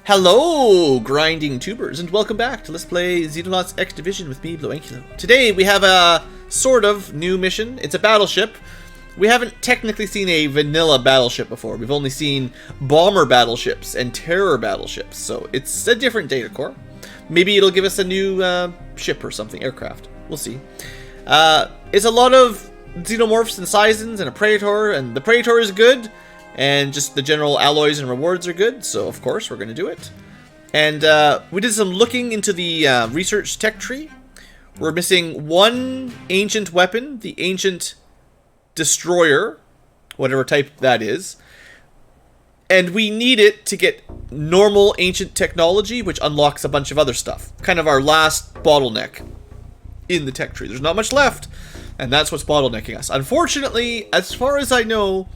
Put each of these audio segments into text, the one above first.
Hello, grinding tubers, and welcome back to Let's Play Xenonauts X Division with me, BlueAnkylo. Today we have a sort of new mission. It's a battleship. We haven't technically seen a vanilla battleship before. We've only seen bomber battleships and terror battleships, so it's a different data core. Maybe it'll give us a new ship or something, aircraft. We'll see. It's a lot of xenomorphs and Seisons and a Praetor, and the Praetor is good. And just the general alloys and rewards are good, so of course we're going to do it. And we did some looking into the research tech tree. We're missing one ancient weapon, the ancient destroyer, whatever type that is. And we need it to get normal ancient technology, which unlocks a bunch of other stuff. Kind of our last bottleneck in the tech tree. There's not much left, and that's what's bottlenecking us. Unfortunately, as far as I know,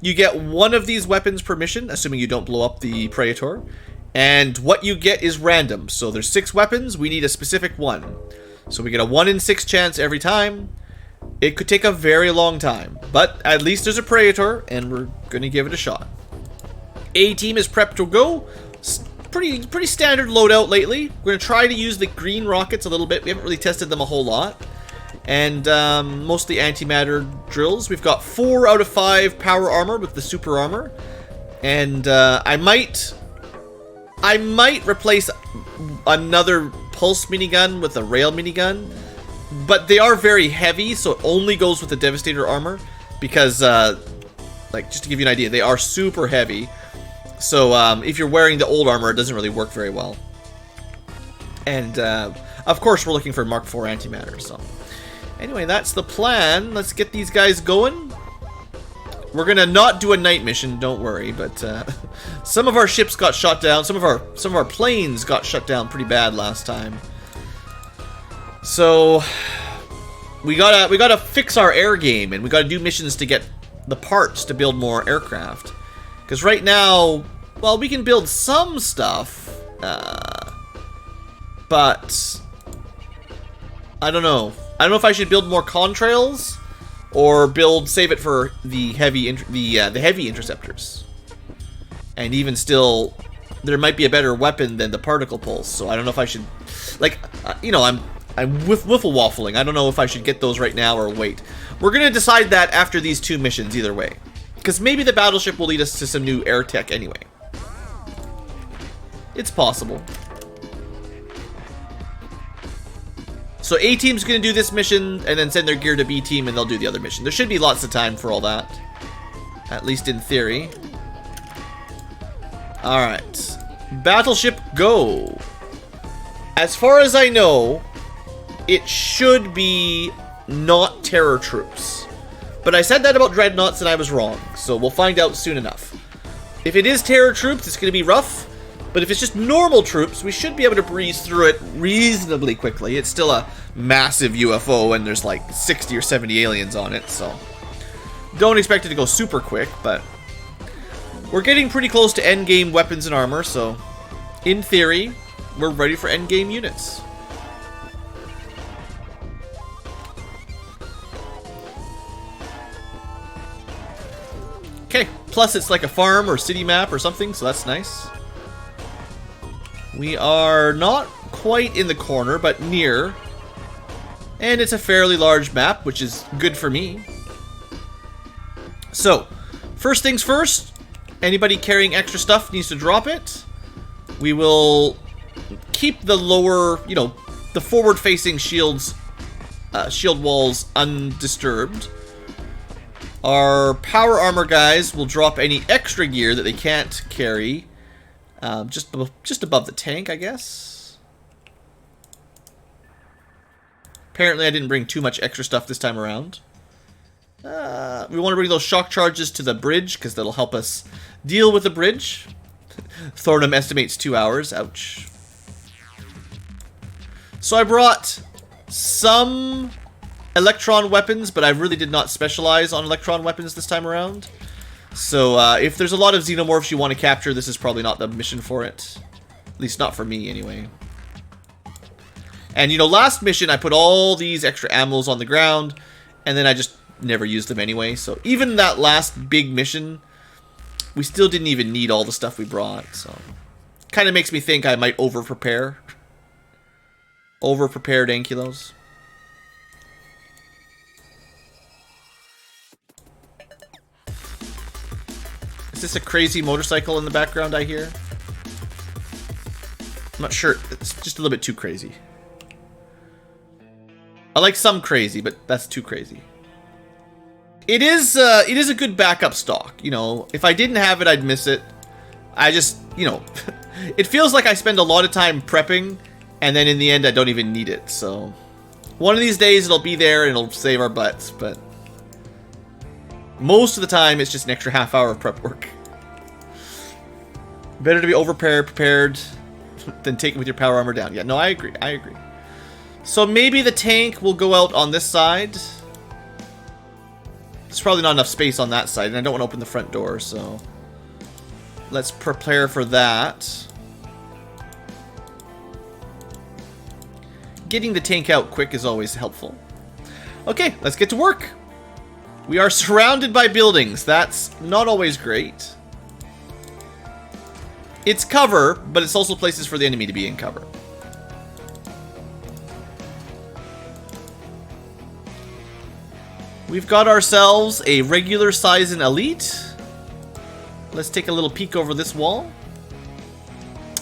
you get one of these weapons per mission, assuming you don't blow up the Praetor. And what you get is random. So there's 6 weapons, we need a specific one. So we get a 1 in 6 chance every time. It could take a very long time, but at least there's a Praetor, and we're going to give it a shot. A-team is prepped to go. Pretty standard loadout lately. We're going to try to use the green rockets a little bit. We haven't really tested them a whole lot. And mostly antimatter drills. We've got 4 out of 5 power armor with the super armor, and I might replace another pulse minigun with a rail minigun, but they are very heavy, so it only goes with the Devastator armor because, like, just to give you an idea, they are super heavy. So if you're wearing the old armor, it doesn't really work very well. And of course, we're looking for Mark IV antimatter. So. Anyway, that's the plan. Let's get these guys going. We're gonna not do a night mission, don't worry. But some of our ships got shot down. Some of our planes got shut down pretty bad last time. So we gotta fix our air game, and we gotta do missions to get the parts to build more aircraft. Because right now, well, we can build some stuff, but I don't know. I don't know if I should build more contrails or save it for the heavy interceptors. And even still, there might be a better weapon than the particle pulse. So I don't know if I should, like, you know, I'm wiffle waffling. I don't know if I should get those right now or wait. We're gonna decide that after these 2 missions either way, because maybe the battleship will lead us to some new air tech anyway. It's possible. So A-team's going to do this mission, and then send their gear to B-team, and they'll do the other mission. There should be lots of time for all that. At least in theory. Alright. Battleship, go! As far as I know, it should be not terror troops. But I said that about dreadnoughts, and I was wrong. So we'll find out soon enough. If it is terror troops, it's going to be rough. But if it's just normal troops, we should be able to breeze through it reasonably quickly. It's still a massive UFO, and there's like 60 or 70 aliens on it, so don't expect it to go super quick, but we're getting pretty close to endgame weapons and armor, so in theory, we're ready for endgame units. Okay, plus it's like a farm or city map or something, so that's nice. We are not quite in the corner, but near. And it's a fairly large map, which is good for me. So, first things first, anybody carrying extra stuff needs to drop it. We will keep the lower, you know, the forward-facing shields, shield walls undisturbed. Our power armor guys will drop any extra gear that they can't carry. Just above the tank, I guess. Apparently I didn't bring too much extra stuff this time around. We want to bring those shock charges to the bridge, because that'll help us deal with the bridge. Thornham estimates 2 hours. Ouch. So I brought some electron weapons, but I really did not specialize on electron weapons this time around. So, if there's a lot of xenomorphs you want to capture, this is probably not the mission for it. At least not for me, anyway. And, you know, last mission, I put all these extra ammos on the ground, and then I just never used them anyway. So, even that last big mission, we still didn't even need all the stuff we brought, so Kind of makes me think I might over-prepare. Over-prepared Ankylos. Is this a crazy motorcycle in the background I hear? I'm not sure. It's just a little bit too crazy. I like some crazy, but that's too crazy. It is a good backup stock. You know, if I didn't have it, I'd miss it. I just, you know, it feels like I spend a lot of time prepping, and then in the end, I don't even need it. So, one of these days, it'll be there, and it'll save our butts, but most of the time, it's just an extra half hour of prep work. Better to be prepared than take it with your power armor down. Yeah, no, I agree. I agree. So maybe the tank will go out on this side. There's probably not enough space on that side, and I don't want to open the front door, so let's prepare for that. Getting the tank out quick is always helpful. Okay, let's get to work. We are surrounded by buildings. That's not always great. It's cover, but it's also places for the enemy to be in cover. We've got ourselves a regular size and elite. Let's take a little peek over this wall.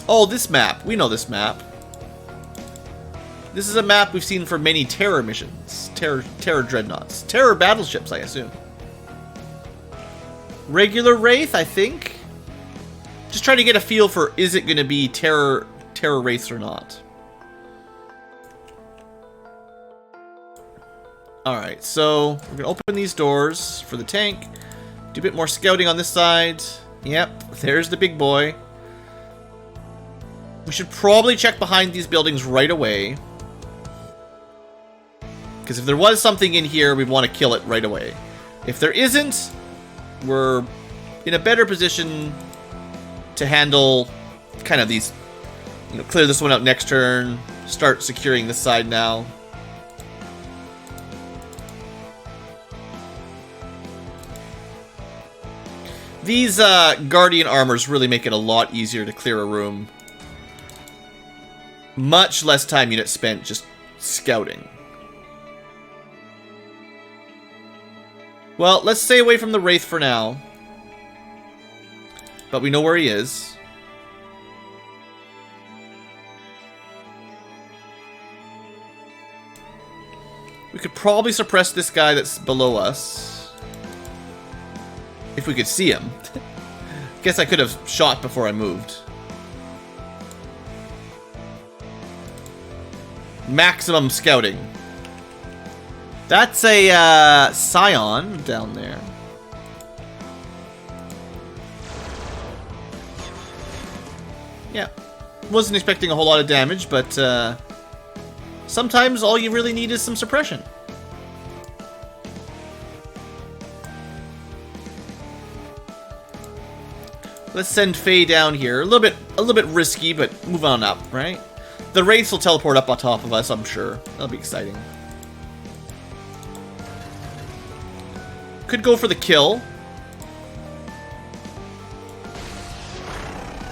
Oh, this map. We know this map. This is a map we've seen for many terror missions. Terror dreadnoughts. Terror battleships, I assume. Regular Wraith, I think. Just trying to get a feel for, is it going to be terror Wraiths or not? Alright, so we're going to open these doors for the tank. Do a bit more scouting on this side. Yep, there's the big boy. We should probably check behind these buildings right away. Because if there was something in here, we'd want to kill it right away. If there isn't, we're in a better position to handle kind of these, you know, clear this one out next turn, start securing this side now. These Guardian armors really make it a lot easier to clear a room. Much less time units spent just scouting. Well, let's stay away from the Wraith for now. But we know where he is. We could probably suppress this guy that's below us. If we could see him. Guess I could have shot before I moved. Maximum scouting. That's a Scion down there. Yeah. Wasn't expecting a whole lot of damage, but sometimes all you really need is some suppression. Let's send Faye down here. A little bit risky, but move on up, right? The Wraiths will teleport up on top of us, I'm sure. That'll be exciting. Could go for the kill.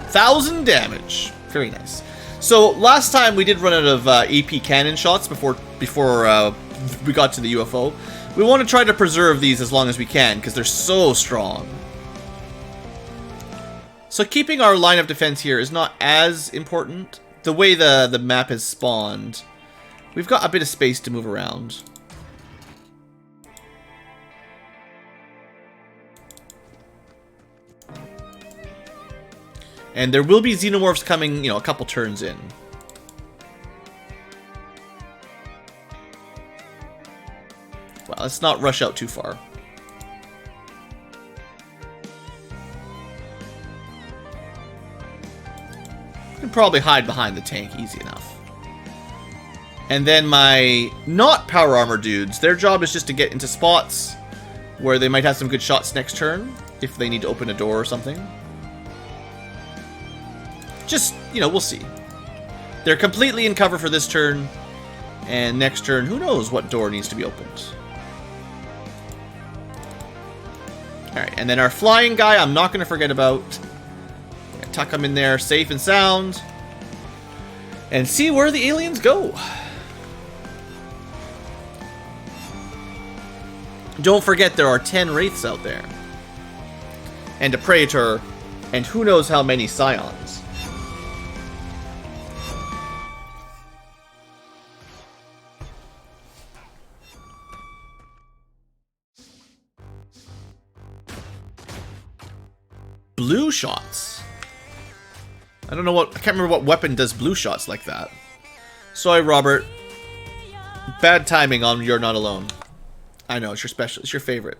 1,000 damage. Very nice. So last time we did run out of AP cannon shots before we got to the UFO. We want to try to preserve these as long as we can because they're so strong. So keeping our line of defense here is not as important. The way the map has spawned, we've got a bit of space to move around. And there will be xenomorphs coming, you know, a couple turns in. Well, let's not rush out too far. I can probably hide behind the tank easy enough. And then my not power armor dudes, their job is just to get into spots where they might have some good shots next turn if they need to open a door or something. Just, you know, we'll see. They're completely in cover for this turn. And next turn, who knows what door needs to be opened. Alright, and then our flying guy, I'm not going to forget about. tuck them in there safe and sound, and see where the aliens go. Don't forget there are 10 Wraiths out there. And a Praetor, and who knows how many Scions. Blue shots. I don't know what, I can't remember what weapon does blue shots like that. Sorry, Robert. Bad timing on You're Not Alone. I know, it's your special, it's your favorite.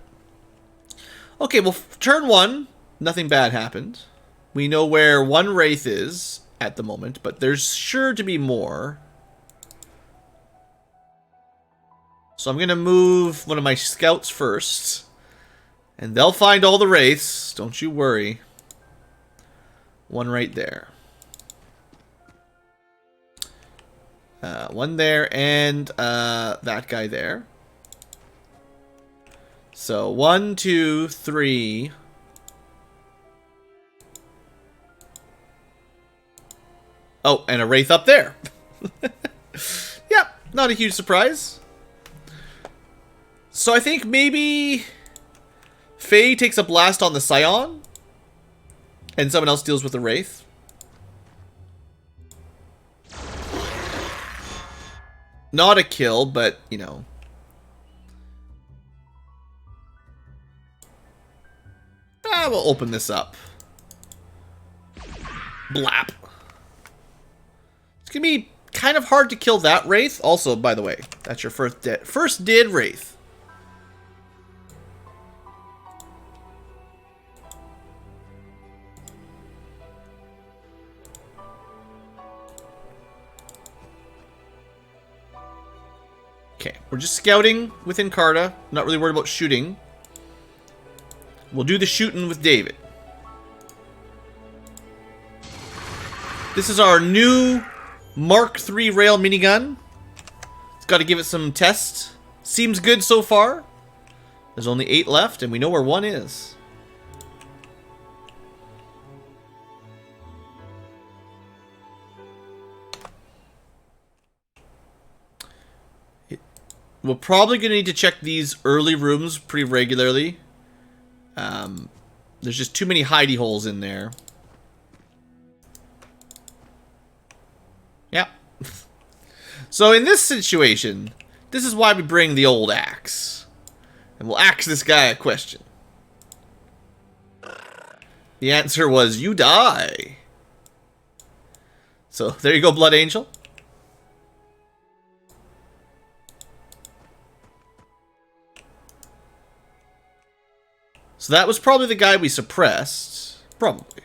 Okay, well, turn 1, nothing bad happened. We know where one Wraith is at the moment, but there's sure to be more. So I'm going to move one of my scouts first. And they'll find all the Wraiths, don't you worry. One right there. One there, and that guy there. So 1, 2, 3. Oh, and a Wraith up there. Yep, not a huge surprise. So I think maybe Faye takes a blast on the Scion, and someone else deals with the Wraith. Not a kill, but, you know. We'll open this up. Blap. It's gonna be kind of hard to kill that Wraith. Also, by the way, that's your first dead Wraith. Okay, we're just scouting within Carta. Not really worried about shooting. We'll do the shooting with David. This is our new Mark III rail minigun. It's got to give it some tests. Seems good so far. There's only 8 left, and we know where one is. We're probably going to need to check these early rooms pretty regularly. There's just too many hidey holes in there. Yeah. So in this situation, this is why we bring the old axe. And we'll ask this guy a question. The answer was, you die. So there you go, Blood Angel. So that was probably the guy we suppressed. Probably.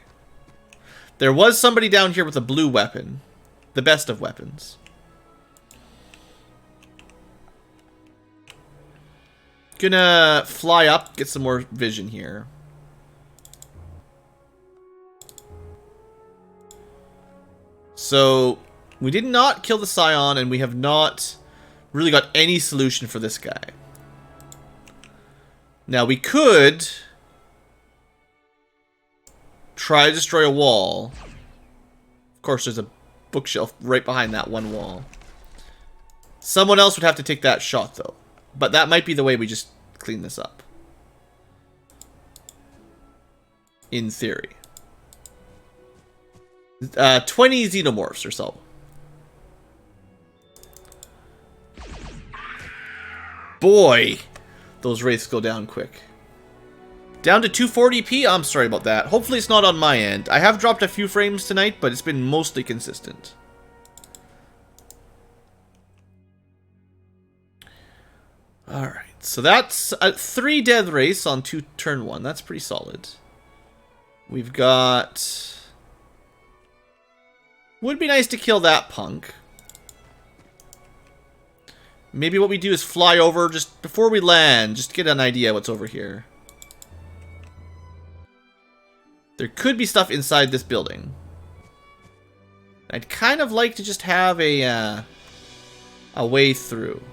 There was somebody down here with a blue weapon. The best of weapons. Gonna fly up, get some more vision here. So, we did not kill the Scion, and we have not really got any solution for this guy. Now, we could try to destroy a wall. Of course, there's a bookshelf right behind that one wall. Someone else would have to take that shot, though. But that might be the way we just clean this up. In theory. 20 xenomorphs or so. Boy, those wraiths go down quick. Down to 240p? I'm sorry about that. Hopefully it's not on my end. I have dropped a few frames tonight, but it's been mostly consistent. Alright, so that's 3 death wraiths on turn 1. That's pretty solid. We've got... Would be nice to kill that punk. Maybe what we do is fly over just before we land, just to get an idea what's over here. There could be stuff inside this building. I'd kind of like to just have a way through.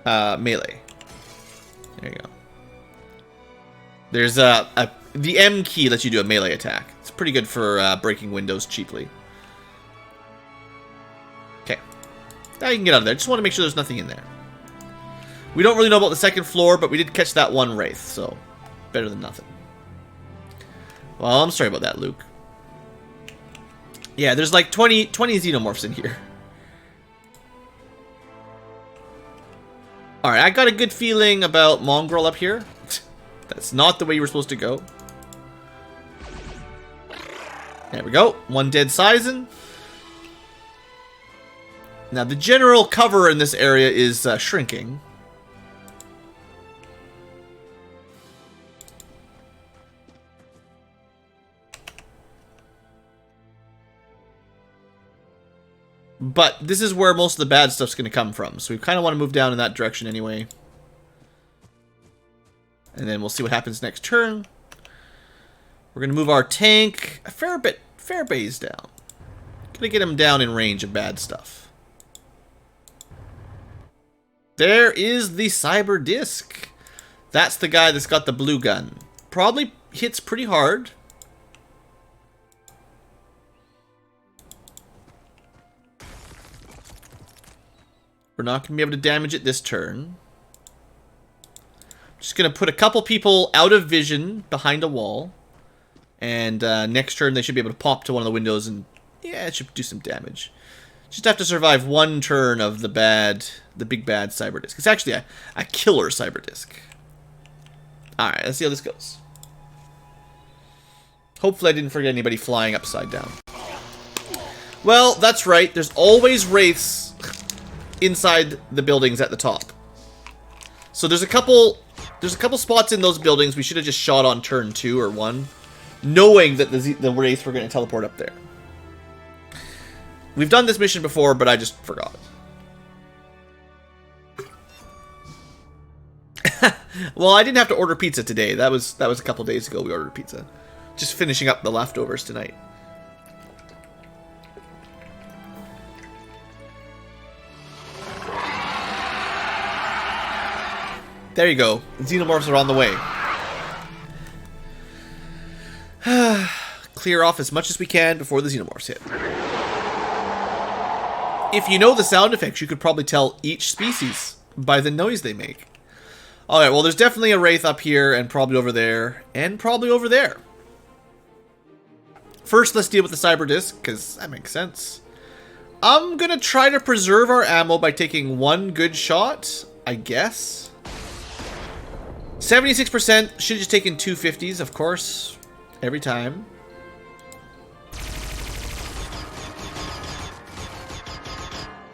Melee. There you go. There's a The M key lets you do a melee attack. It's pretty good for breaking windows cheaply. Okay. Now you can get out of there. Just want to make sure there's nothing in there. We don't really know about the second floor, but we did catch that one wraith, so better than nothing. Well, I'm sorry about that, Luke. Yeah, there's like 20 xenomorphs in here. Alright, I got a good feeling about Mongrel up here. That's not the way you were supposed to go. There we go. One dead Sizen. Now, the general cover in this area is shrinking. But this is where most of the bad stuff's going to come from. So we kind of want to move down in that direction anyway. And then we'll see what happens next turn. We're going to move our tank a fair base down. Going to get him down in range of bad stuff. There is the Cyber Disc. That's the guy that's got the blue gun. Probably hits pretty hard. We're not going to be able to damage it this turn. Just going to put a couple people out of vision behind a wall. And next turn they should be able to pop to one of the windows and, yeah, it should do some damage. Just have to survive one turn of the big bad Cyber Disc. It's actually a killer Cyber Disc. Alright, let's see how this goes. Hopefully I didn't forget anybody flying upside down. Well, that's right. There's always wraiths inside the buildings at the top. So there's a couple spots in those buildings we should have just shot on turn 2 or 1, knowing that the wraiths were going to teleport up there. We've done this mission before, but I just forgot. Well, I didn't have to order pizza today. That was a couple days ago we ordered pizza. Just finishing up the leftovers tonight. There you go. The Xenomorphs are on the way. Clear off as much as we can before the Xenomorphs hit. If you know the sound effects, you could probably tell each species by the noise they make. Alright, well, there's definitely a wraith up here, and probably over there, and probably over there. First, let's deal with the Cyber Disc, because that makes sense. I'm going to try to preserve our ammo by taking one good shot, I guess. 76%, should have just taken 250s, of course, every time.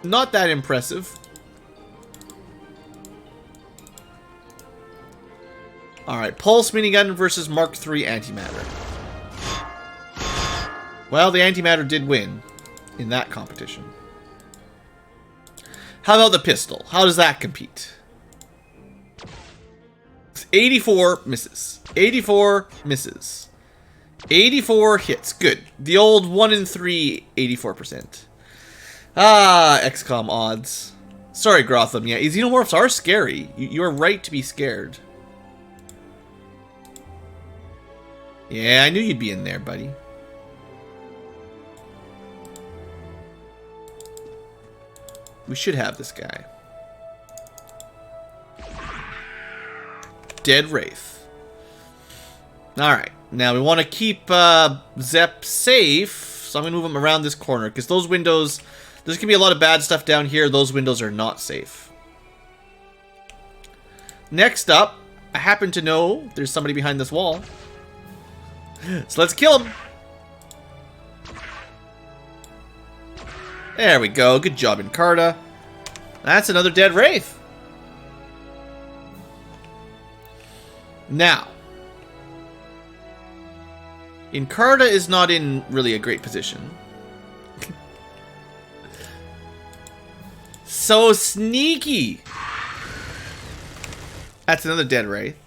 Not that impressive. Alright, Pulse Minigun versus Mark III Antimatter. Well, the Antimatter did win in that competition. How about the pistol? How does that compete? 84 misses. 84 misses. 84 hits. Good. The old 1 in 3, 84%. Ah, XCOM odds. Sorry, Grotham. Yeah, Xenomorphs are scary. You are right to be scared. Yeah, I knew you'd be in there, buddy. We should have this guy. Dead Wraith. Alright, now we want to keep Zep safe, so I'm going to move him around this corner, because those windows, there's going to be a lot of bad stuff down here. Those windows are not safe. Next up, I happen to know there's somebody behind this wall. So let's kill him. There we go. Good job, Encarta. That's another dead Wraith. Now, Encarta is not in really a great position. So sneaky. That's another dead Wraith.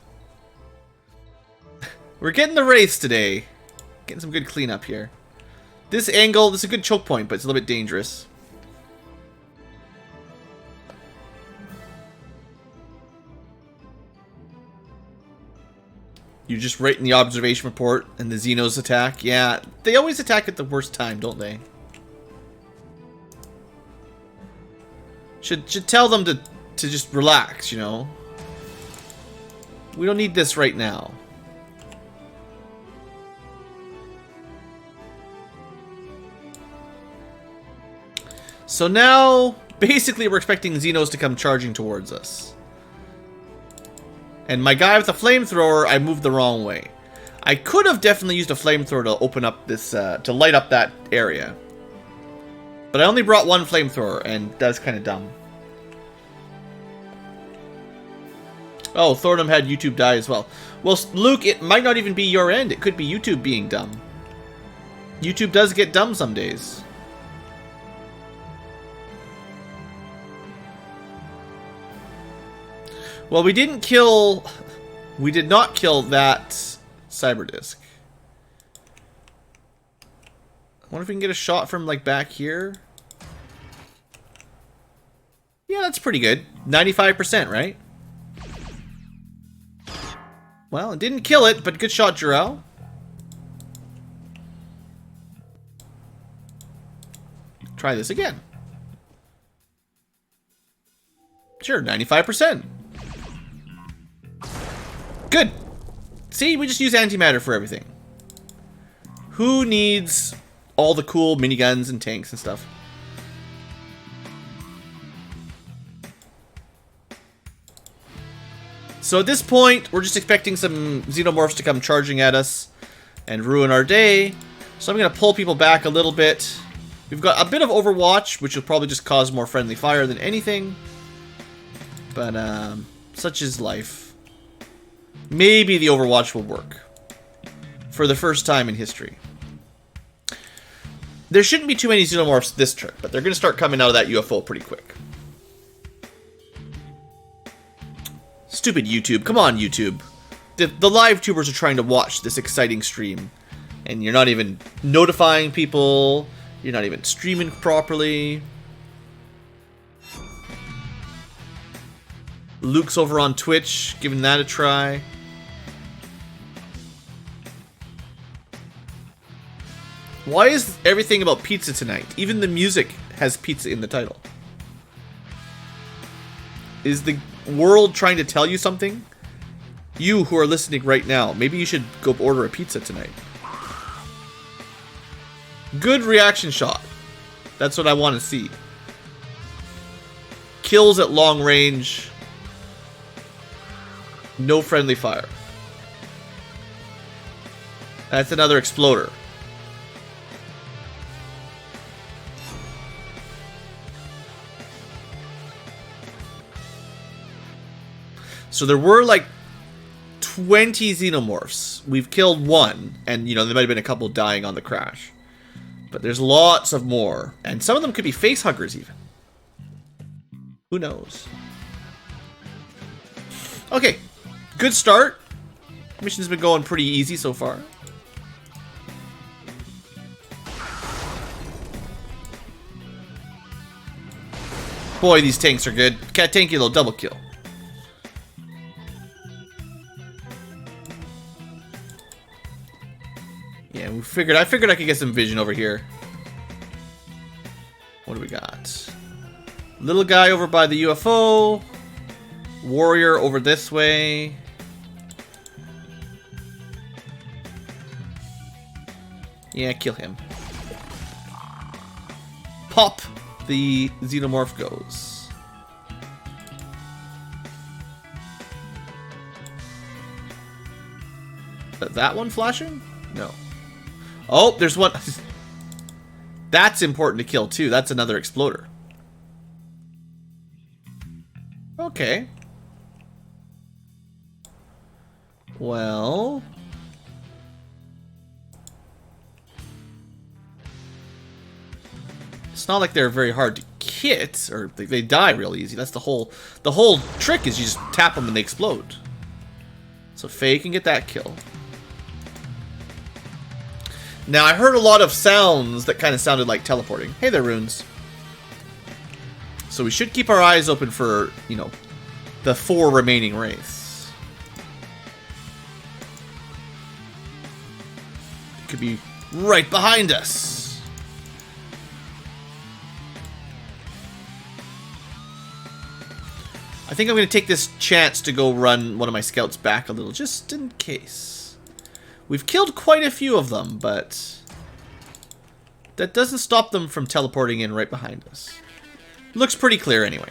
We're getting the Wraiths today. Getting some good cleanup here. This angle, this is a good choke point, but it's a little bit dangerous. You just write in the observation report and the Xenos attack. Yeah, they always attack at the worst time, don't they? Should tell them to just relax, you know? We don't need this right now. So now, basically, we're expecting Xenos to come charging towards us. And my guy with the flamethrower, I moved the wrong way. I could have definitely used a flamethrower to open up this, to light up that area. But I only brought one flamethrower, and that's kind of dumb. Oh, Thornham had YouTube die as well. Well, Luke, it might not even be your end. It could be YouTube being dumb. YouTube does get dumb some days. Well, we did not kill that cyber disk. I wonder if we can get a shot from, like, back here. Yeah, that's pretty good. 95%, right? Well, it didn't kill it, but good shot, Jarrell. Try this again. Sure, 95%. Good. See, we just use antimatter for everything. Who needs all the cool miniguns and tanks and stuff? So at this point, we're just expecting some xenomorphs to come charging at us and ruin our day. So I'm going to pull people back a little bit. We've got a bit of Overwatch, which will probably just cause more friendly fire than anything. But such is life. Maybe the Overwatch will work. For the first time in history. There shouldn't be too many xenomorphs this trip, but they're going to start coming out of that UFO pretty quick. Stupid YouTube. Come on, YouTube. The live tubers are trying to watch this exciting stream. And you're not even notifying people. You're not even streaming properly. Luke's over on Twitch, giving that a try. Why is everything about pizza tonight? Even the music has pizza in the title. Is the world trying to tell you something? You who are listening right now, maybe you should go order a pizza tonight. Good reaction shot. That's what I want to see. Kills at long range. No friendly fire. That's another exploder. So there were like 20 xenomorphs. We've killed one, and you know, there might have been a couple dying on the crash. But there's lots of more, and some of them could be face huggers even. Who knows? Okay, good start. Mission's been going pretty easy so far. Boy, these tanks are good. Tankilo double kill. Yeah, I figured I could get some vision over here. What do we got? Little guy over by the UFO. Warrior over this way. Yeah, kill him. Pop! The xenomorph goes. That one flashing? No. Oh, there's one. That's important to kill too. That's another exploder. Okay. Well. It's not like they're very hard to hit, or they die real easy. That's the whole trick is you just tap them and they explode. So Faye can get that kill. Now, I heard a lot of sounds that kind of sounded like teleporting. Hey there, Runes. So we should keep our eyes open for, you know, the 4 remaining wraiths. Could be right behind us. I think I'm going to take this chance to go run one of my scouts back a little, just in case. We've killed quite a few of them, but that doesn't stop them from teleporting in right behind us. Looks pretty clear anyway.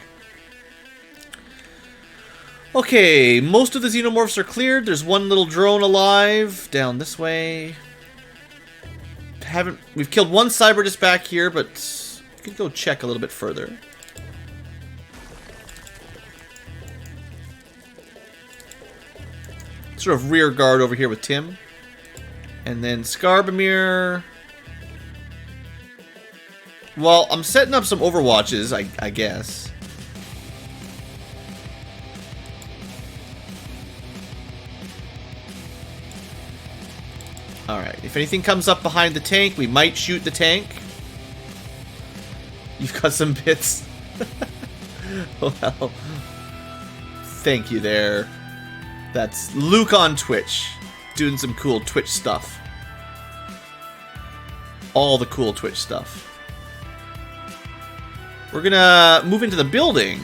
Okay, most of the xenomorphs are cleared. There's one little drone alive down this way. We've killed one cyberdisc back here, but we could go check a little bit further. Sort of rear guard over here with Tim. And then Skarbamir. Well, I'm setting up some overwatches, I guess. Alright, if anything comes up behind the tank, we might shoot the tank. You've got some bits. Well, thank you there. That's Luke on Twitch, doing some cool Twitch stuff. All the cool Twitch stuff. We're gonna move into the building,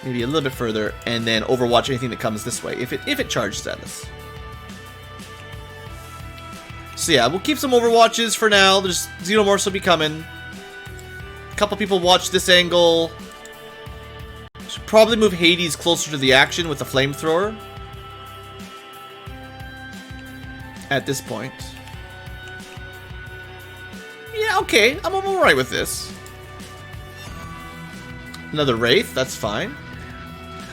maybe a little bit further, and then overwatch anything that comes this way, if it charges at us. So yeah, we'll keep some overwatches for now. There's xenomorphs will be coming. A couple people watch this angle. Should probably move Hades closer to the action with the flamethrower. At this point. Yeah, okay. I'm alright with this. Another Wraith, that's fine.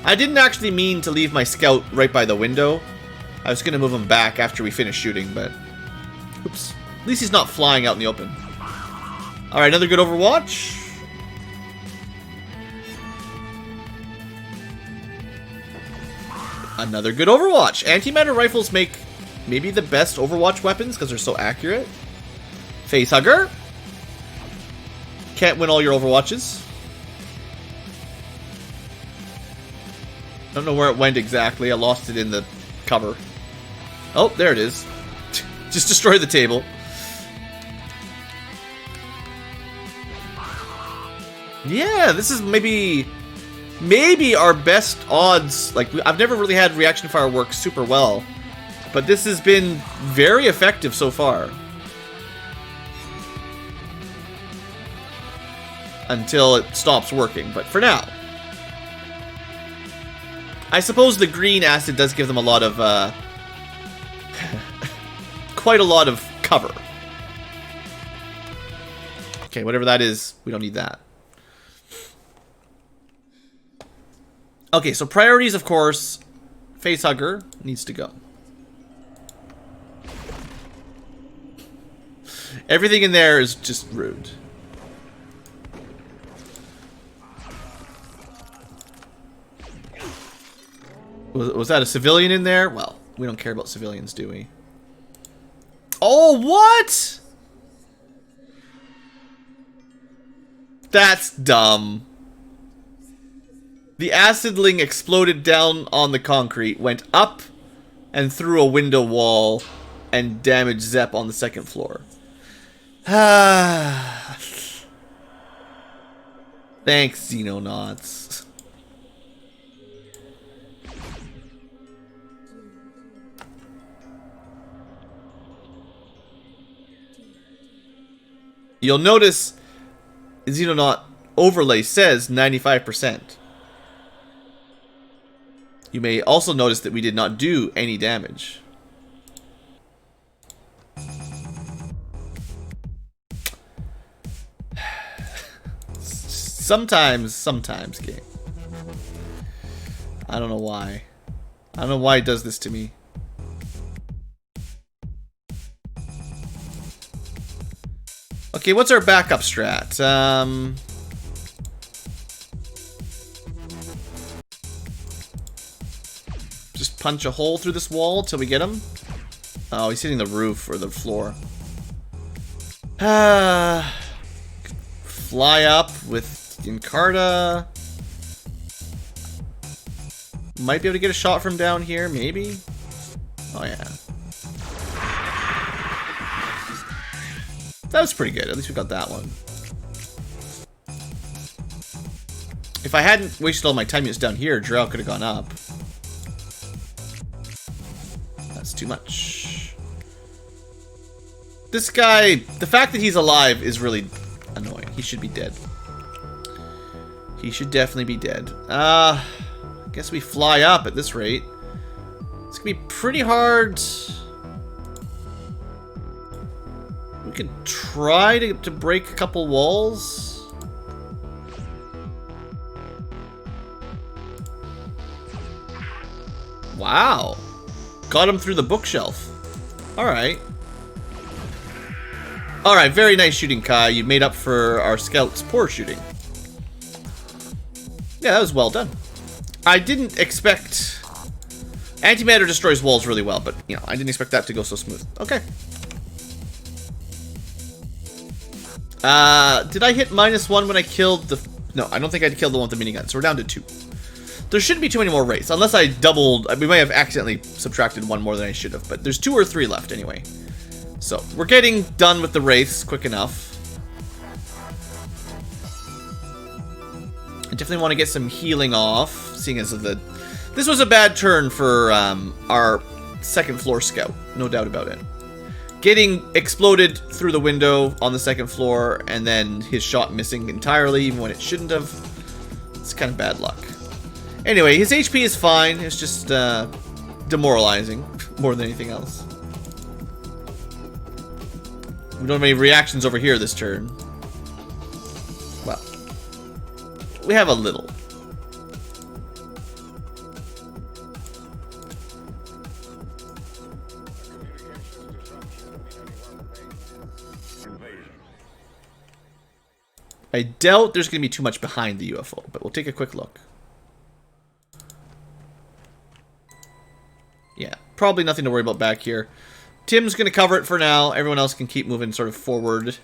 I didn't actually mean to leave my scout right by the window. I was going to move him back after we finish shooting, but... Oops. At least he's not flying out in the open. Alright, another good overwatch. Another good overwatch. Antimatter rifles make maybe the best overwatch weapons because they're so accurate. Facehugger. Can't win all your overwatches. Don't know where it went exactly. I lost it in the cover. Oh, there it is. Just destroy the table. Yeah, this is maybe our best odds. Like, I've never really had reaction fire work super well, but this has been very effective so far. Until it stops working, but for now. I suppose the green acid does give them a lot of, quite a lot of cover. Okay, whatever that is, we don't need that. Okay, so priorities, of course. Facehugger needs to go. Everything in there is just rude. Was that a civilian in there? Well, we don't care about civilians, do we? Oh, what? That's dumb. The acidling exploded down on the concrete, went up and through a window wall, and damaged Zep on the second floor. Thanks, Xenonauts. You'll notice Xenonaut overlay says 95%. You may also notice that we did not do any damage. Sometimes, game. I don't know why. I don't know why it does this to me. Okay, what's our backup strat? Just punch a hole through this wall till we get him? Oh, he's hitting the roof or the floor. Fly up with Encarta. Might be able to get a shot from down here, maybe? Oh, yeah. That was pretty good. At least we got that one. If I hadn't wasted all my time units down here, Drow could have gone up. That's too much. This guy, the fact that he's alive is really annoying. He should be dead. He should definitely be dead. I guess we fly up at this rate. It's gonna be pretty hard. We could try to break a couple walls. Wow. Got him through the bookshelf. Alright. Alright, very nice shooting, Kai. You made up for our scout's poor shooting. Yeah, that was well done. I didn't expect... Antimatter destroys walls really well, but, you know, I didn't expect that to go so smooth. Okay. Did I hit -1 when I killed the... No, I don't think I killed the one with the minigun, so we're down to 2. There shouldn't be too many more wraiths, unless I doubled... We may have accidentally subtracted one more than I should have, but there's 2 or 3 left anyway. So, we're getting done with the wraiths quick enough. I definitely want to get some healing off, seeing as this was a bad turn for our second floor scout, no doubt about it. Getting exploded through the window on the second floor, and then his shot missing entirely, even when it shouldn't have. It's kind of bad luck. Anyway, his HP is fine. It's just demoralizing more than anything else. We don't have any reactions over here this turn. Well, we have a little. I doubt there's going to be too much behind the UFO, but we'll take a quick look. Yeah, probably nothing to worry about back here. Tim's going to cover it for now. Everyone else can keep moving sort of forward.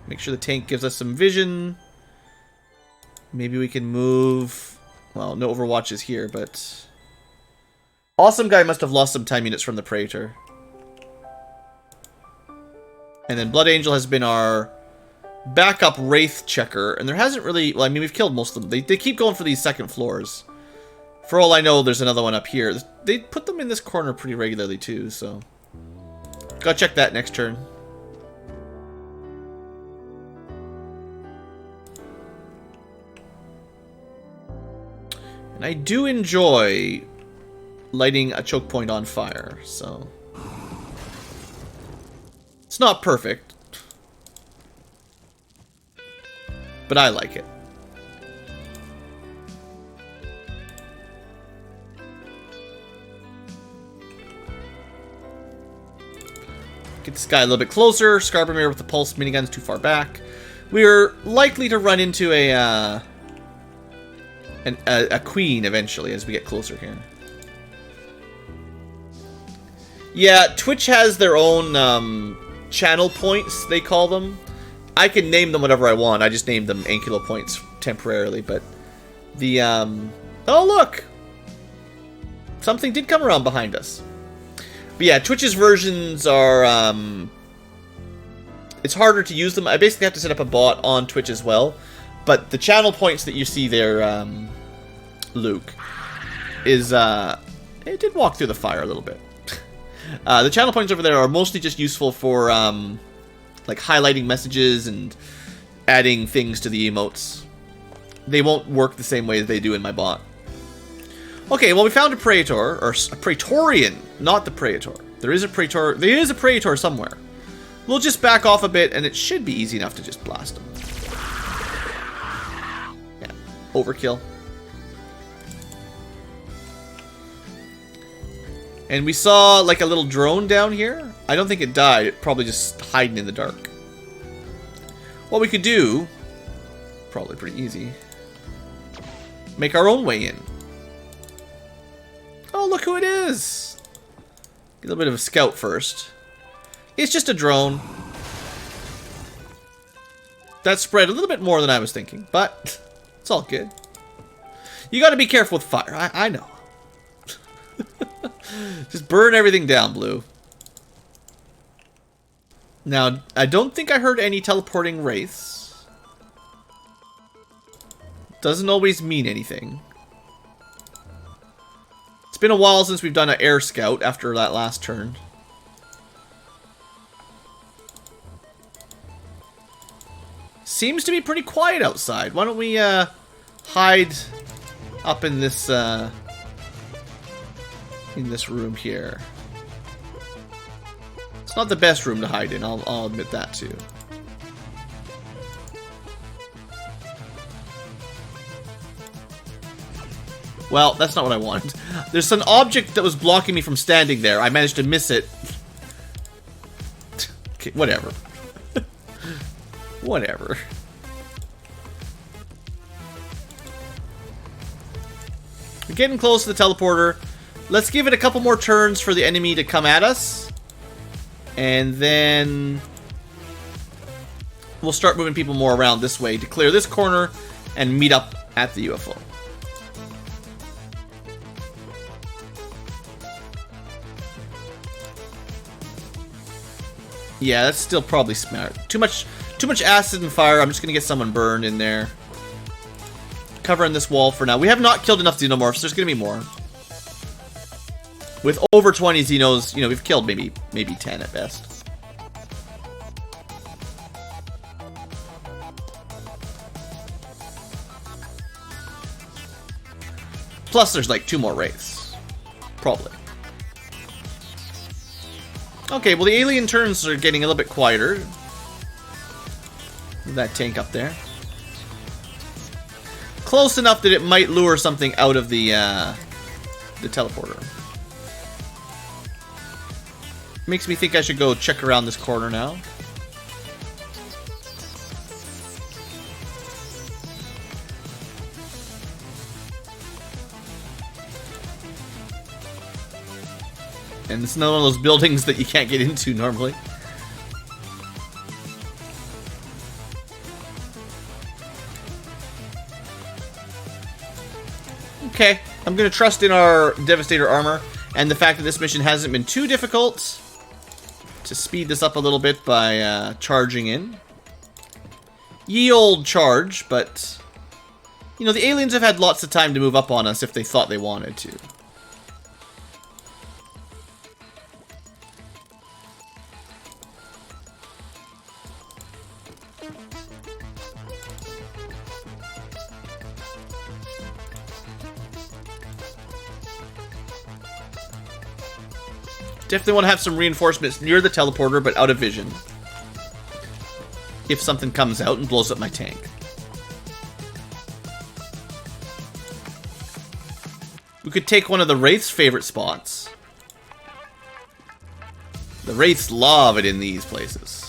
Make sure the tank gives us some vision. Maybe we can move... Well, no Overwatch is here, but... Awesome guy must have lost some time units from the Praetor. And then Blood Angel has been our backup Wraith checker. And there hasn't really... Well, I mean, we've killed most of them. They keep going for these second floors. For all I know, there's another one up here. They put them in this corner pretty regularly, too, so... Gotta check that next turn. And I do enjoy lighting a choke point on fire, so... It's not perfect, but I like it. Get this guy a little bit closer. Scarborough with the pulse minigun's too far back. We're likely to run into a queen eventually as we get closer here. Yeah, Twitch has their own channel points, they call them. I can name them whatever I want. I just named them Ankylo points temporarily, but the oh look, something did come around behind us. But yeah, Twitch's versions are it's harder to use them. I basically have to set up a bot on Twitch as well, but the channel points that you see there, Luke, is it did walk through the fire a little bit. The channel points over there are mostly just useful for like highlighting messages and adding things to the emotes. They won't work the same way as they do in my bot. Okay, well we found a Praetor, or a Praetorian, not the Praetor. There is a Praetor. There is a Praetor somewhere. We'll just back off a bit, and it should be easy enough to just blast him. Yeah, overkill. And we saw like a little drone down here. I don't think it died. It probably just hiding in the dark. What we could do, probably pretty easy, make our own way in. Oh, look who it is! Get a little bit of a scout first. It's just a drone. That spread a little bit more than I was thinking, but it's all good. You gotta be careful with fire. I know. Just burn everything down, Blue. Now, I don't think I heard any teleporting wraiths. Doesn't always mean anything. It's been a while since we've done an air scout after that last turn. Seems to be pretty quiet outside. Why don't we hide up in this room here? It's not the best room to hide in, I'll admit that too. Well, that's not what I wanted. There's an object that was blocking me from standing there. I managed to miss it. Okay, whatever. Whatever. We're getting close to the teleporter. Let's give it a couple more turns for the enemy to come at us. And then we'll start moving people more around this way to clear this corner and meet up at the UFO. Yeah, that's still probably smart. Too much acid and fire. I'm just gonna get someone burned in there. Covering this wall for now. We have not killed enough xenomorphs. There's gonna be more. With over 20 xenos, you know, we've killed maybe 10 at best. Plus, there's like 2 more wraiths. Probably. Okay, well the alien turns are getting a little bit quieter. That tank up there. Close enough that it might lure something out of the teleporter. Makes me think I should go check around this corner now. And it's not one of those buildings that you can't get into normally. Okay, I'm going to trust in our Devastator armor and the fact that this mission hasn't been too difficult to speed this up a little bit by charging in. Ye old charge, but you know, the aliens have had lots of time to move up on us if they thought they wanted to. Definitely want to have some reinforcements near the teleporter, but out of vision. If something comes out and blows up my tank. We could take one of the Wraith's favorite spots. The Wraiths love it in these places.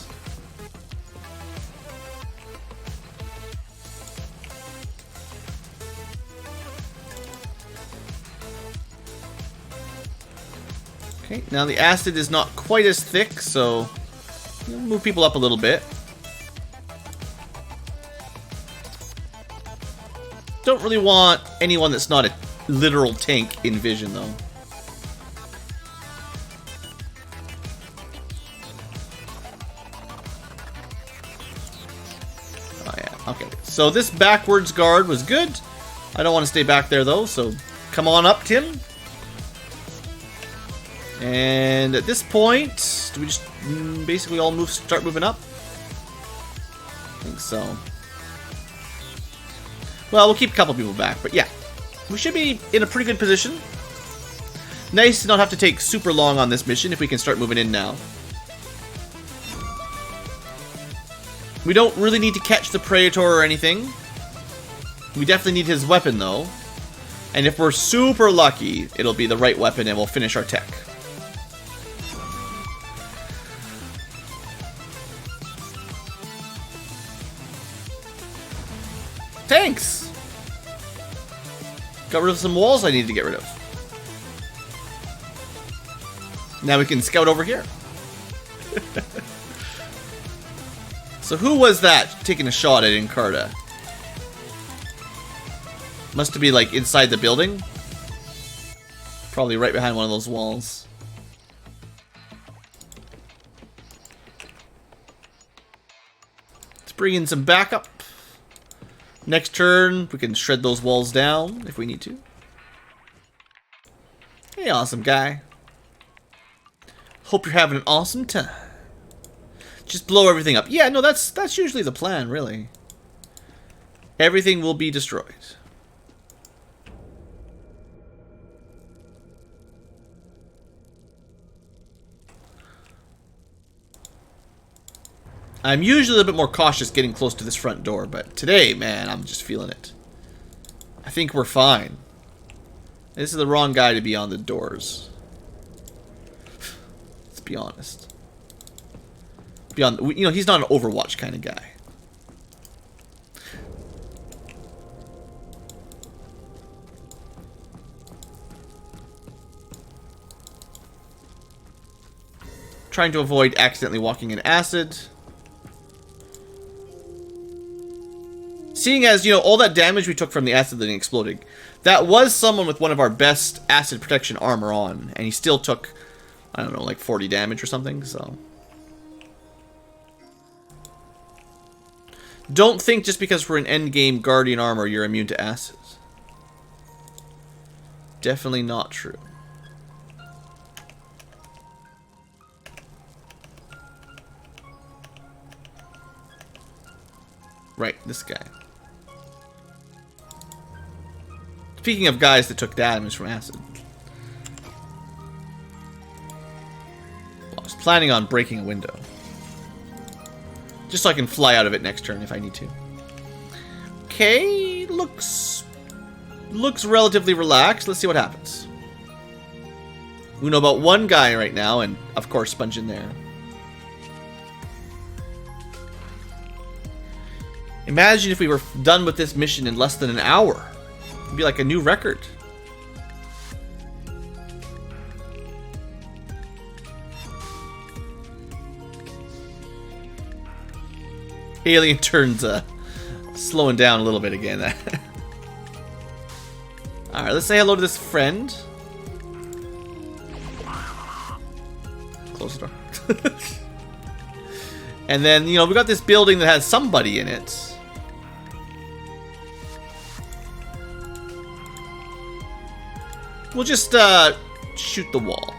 Okay, now the acid is not quite as thick, so we'll move people up a little bit. Don't really want anyone that's not a literal tank in vision, though. Oh yeah, okay. So this backwards guard was good. I don't want to stay back there, though, so come on up, Tim. And at this point, do we just basically all start moving up? I think so. Well, we'll keep a couple people back, but yeah. We should be in a pretty good position. Nice to not have to take super long on this mission if we can start moving in now. We don't really need to catch the Praetor or anything. We definitely need his weapon, though. And if we're super lucky, it'll be the right weapon and we'll finish our tech. Thanks! Got rid of some walls I needed to get rid of. Now we can scout over here. So who was that taking a shot at Encarta? Must be like inside the building. Probably right behind one of those walls. bring in some backup. Next turn, we can shred those walls down if we need to. Hey, awesome guy. Hope you're having an awesome time. Just blow everything up. Yeah, no, that's usually the plan, really. Everything will be destroyed. I'm usually a little bit more cautious getting close to this front door, but today, man, I'm just feeling it. I think we're fine. This is the wrong guy to be on the doors. Let's be honest. You know, he's not an Overwatch kind of guy. Trying to avoid accidentally walking in acid. Seeing as, you know, all that damage we took from the acid thing exploding, that was someone with one of our best acid protection armor on, and he still took, I don't know, like 40 damage or something, so. Don't think just because we're in endgame Guardian armor, you're immune to acids. Definitely not true. Right, this guy. Speaking of guys that took damage from acid. Well, I was planning on breaking a window. Just so I can fly out of it next turn if I need to. Okay, looks relatively relaxed. Let's see what happens. We know about one guy right now, and of course Sponge in there. Imagine if we were done with this mission in less than an hour. It'd be like a new record. Alien turns slowing down a little bit again. Alright, let's say hello to this friend. Close the door. And then, you know, we got this building that has somebody in it. We'll just shoot the wall.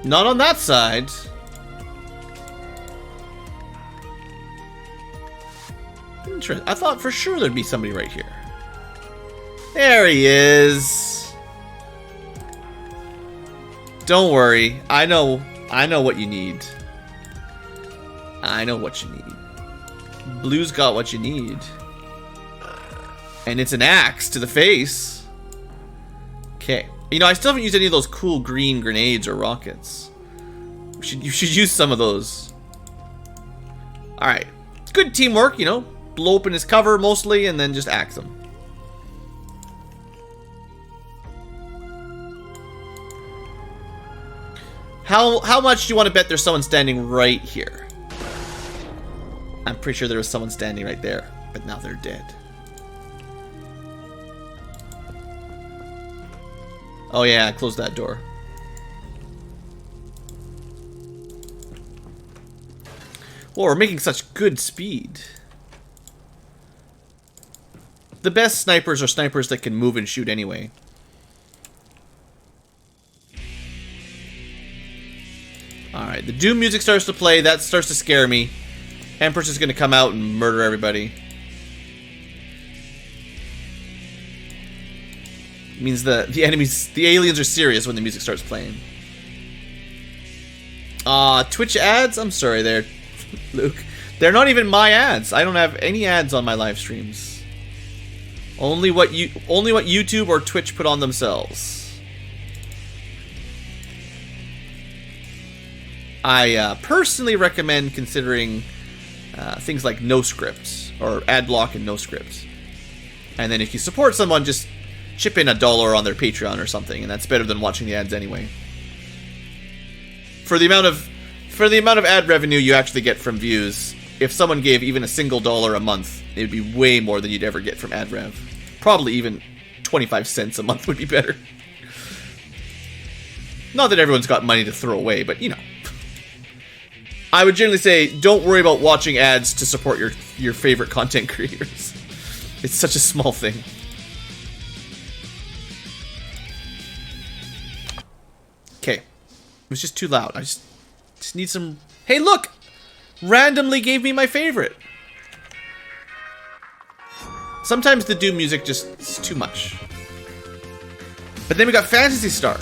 Not on that side. Interesting. I thought for sure there'd be somebody right here. There he is. Don't worry. I know what you need. I know what you need. Blue's got what you need. And it's an axe to the face. Okay. You know, I still haven't used any of those cool green grenades or rockets. You should use some of those. Alright. Good teamwork, you know. Blow open his cover mostly and then just axe him. How much do you want to bet there's someone standing right here? I'm pretty sure there was someone standing right there, but now they're dead. Oh yeah, close that door. Well, we're making such good speed. The best snipers are snipers that can move and shoot anyway. Alright, the Doom music starts to play. That starts to scare me. Empress is going to come out and murder everybody. It means the aliens are serious when the music starts playing. Twitch ads? I'm sorry there, Luke. They're not even my ads. I don't have any ads on my live streams. Only what YouTube or Twitch put on themselves. I personally recommend considering things like no script or ad block and no script. And then if you support someone, just chip in $1 on their Patreon or something, and that's better than watching the ads anyway. For the amount of ad revenue you actually get from views, if someone gave even a single $1 a month, it would be way more than you'd ever get from ad rev. Probably even 25 cents a month would be better. Not that everyone's got money to throw away, but, you know. I would generally say, don't worry about watching ads to support your favorite content creators. It's such a small thing. Okay. It was just too loud. I just need some... Hey, look! Randomly gave me my favorite. Sometimes the Doom music just is too much. But then we got Phantasy Star.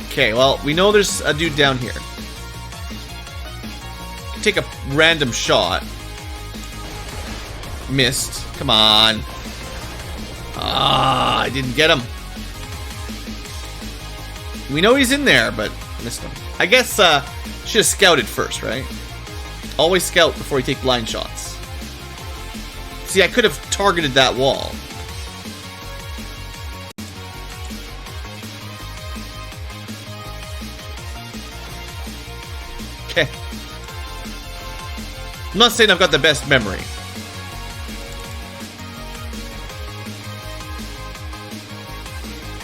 Okay, well, we know there's a dude down here. Take a random shot. Missed. Come on. Ah, I didn't get him. We know he's in there, but missed him. I guess, should have scouted first, right? Always scout before you take blind shots. See, I could have targeted that wall. Okay. I'm not saying I've got the best memory.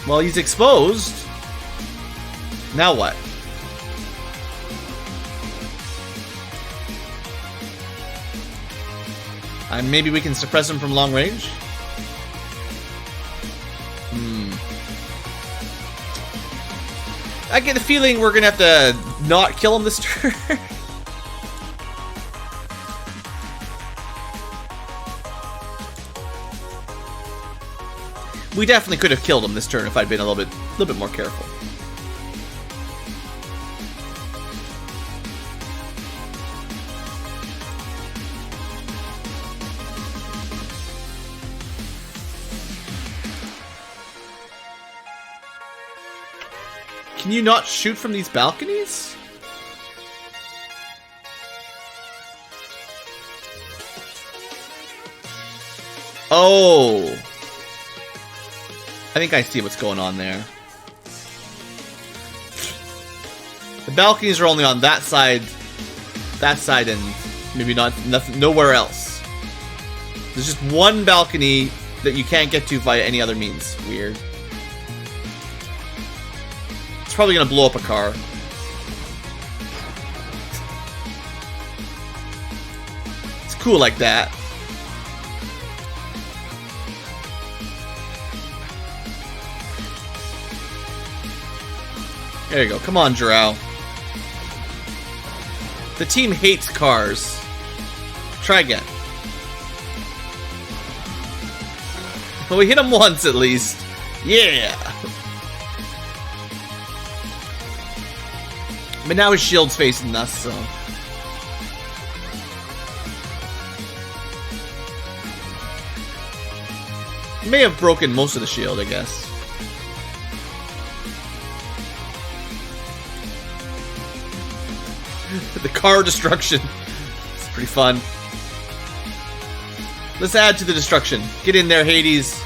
Well, he's exposed. Now what? Maybe we can suppress him from long range? I get the feeling we're gonna have to not kill him this turn. We definitely could have killed him this turn if I'd been a little bit more careful. Can you not shoot from these balconies? Oh. I think I see what's going on there. The balconies are only on that side, and maybe nothing, nowhere else. There's just one balcony that you can't get to via any other means. Weird. It's probably gonna blow up a car. It's cool like that. There you go. Come on, Jarrell. The team hates cars. Try again. Well, we hit him once at least. Yeah! But now his shield's facing us, so... May have broken most of the shield, I guess. The car destruction. It's pretty fun. Let's add to the destruction. Get in there, Hades.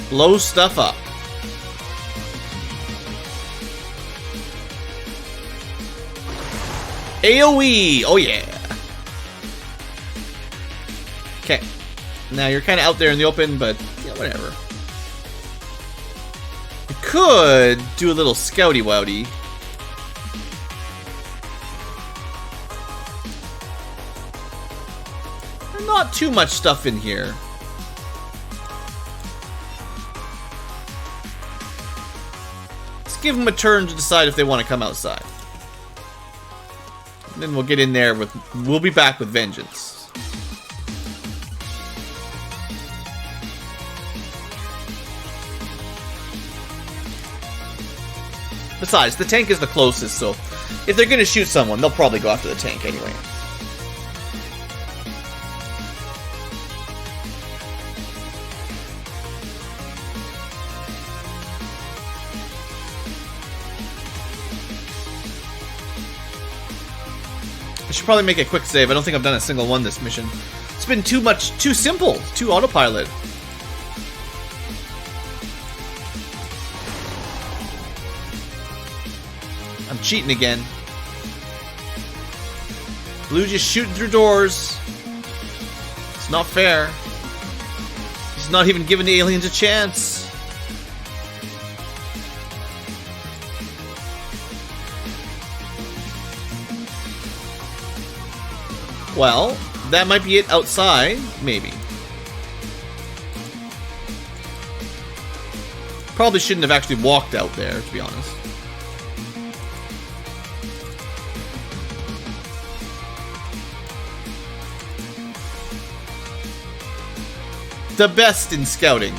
Blow stuff up. AoE! Oh yeah! Okay. Now you're kind of out there in the open, but yeah, whatever. We could do a little scouty wouty. Not too much stuff in here. Let's give them a turn to decide if they want to come outside. And then we'll get in there with... We'll be back with vengeance. Besides, the tank is the closest, so... If they're gonna shoot someone, they'll probably go after the tank anyway. I should probably make a quick save. I don't think I've done a single one this mission. It's been too simple, too autopilot. I'm cheating again. Blue just shooting through doors. It's not fair. He's not even giving the aliens a chance. Well, that might be it outside, maybe. Probably shouldn't have actually walked out there, to be honest. The best in scouting.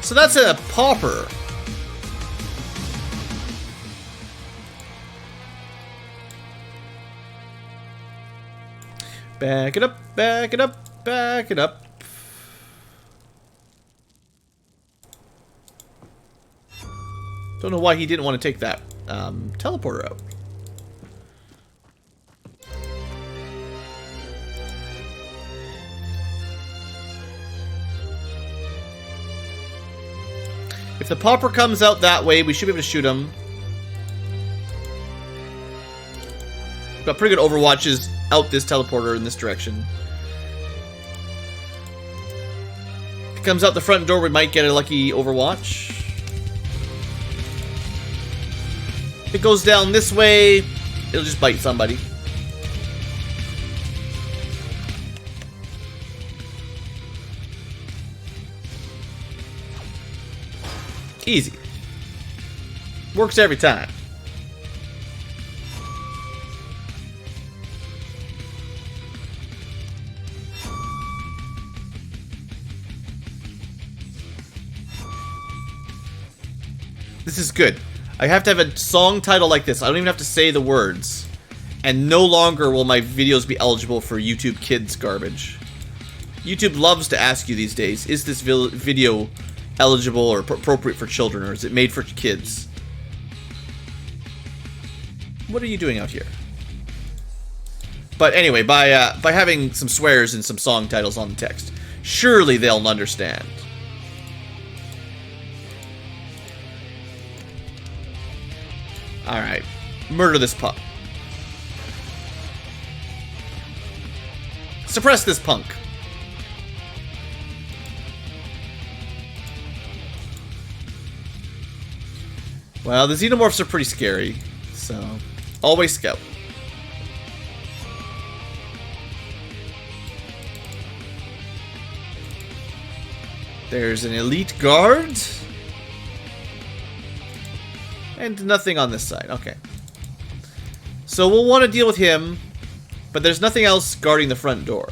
So that's a pauper. Back it up, back it up, back it up. Don't know why he didn't want to take that teleporter out. If the popper comes out that way, we should be able to shoot him. Got pretty good overwatches out this teleporter in this direction. If it comes out the front door, we might get a lucky overwatch. If it goes down this way, it'll just bite somebody. Easy. Works every time. This is good. I have to have a song title like this. I don't even have to say the words. And no longer will my videos be eligible for YouTube Kids garbage. YouTube loves to ask you these days, is this video eligible or appropriate for children, or is it made for kids? What are you doing out here? But anyway, by having some swears and some song titles on the text, surely they'll understand. Alright. Murder this pup. Suppress this punk. Well, the xenomorphs are pretty scary, so always scout. There's an elite guard. And nothing on this side. Okay. So we'll want to deal with him, but there's nothing else guarding the front door.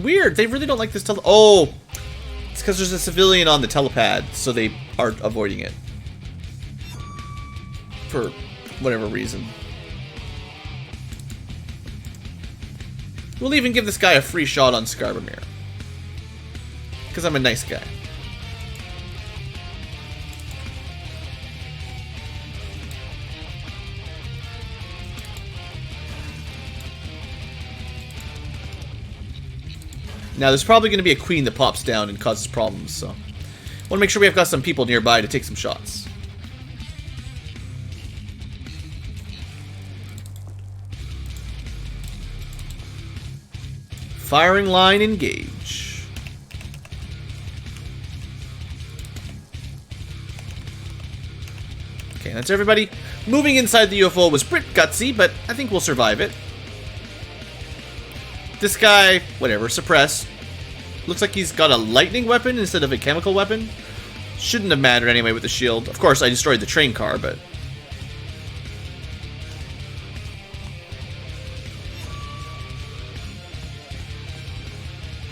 Weird. They really don't like this Oh! It's because there's a civilian on the telepad, so they are avoiding it. For whatever reason. We'll even give this guy a free shot on Skarbamir. Because I'm a nice guy. Now, there's probably going to be a queen that pops down and causes problems, so... want to make sure we have got some people nearby to take some shots. Firing line engage. Okay, that's everybody. Moving inside the UFO was pretty gutsy, but I think we'll survive it. This guy, whatever, suppress. Looks like he's got a lightning weapon instead of a chemical weapon. Shouldn't have mattered anyway with the shield. Of course, I destroyed the train car, but...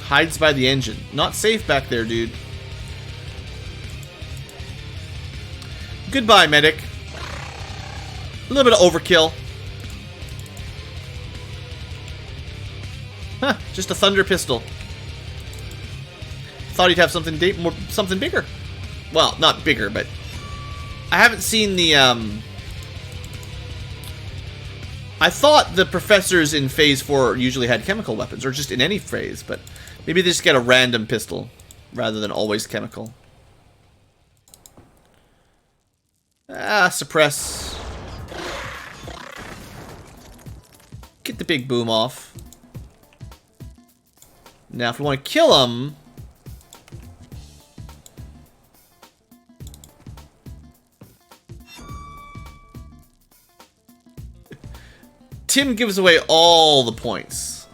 hides by the engine. Not safe back there, dude. Goodbye, medic. A little bit of overkill. Huh, just a thunder pistol. Thought he'd have something bigger. Well, not bigger, but... I haven't seen the, I thought the professors in Phase 4 usually had chemical weapons, or just in any phase, but... maybe they just get a random pistol, rather than always chemical. Ah, suppress. get the big boom off. Now, if we want to kill him... Tim gives away all the points.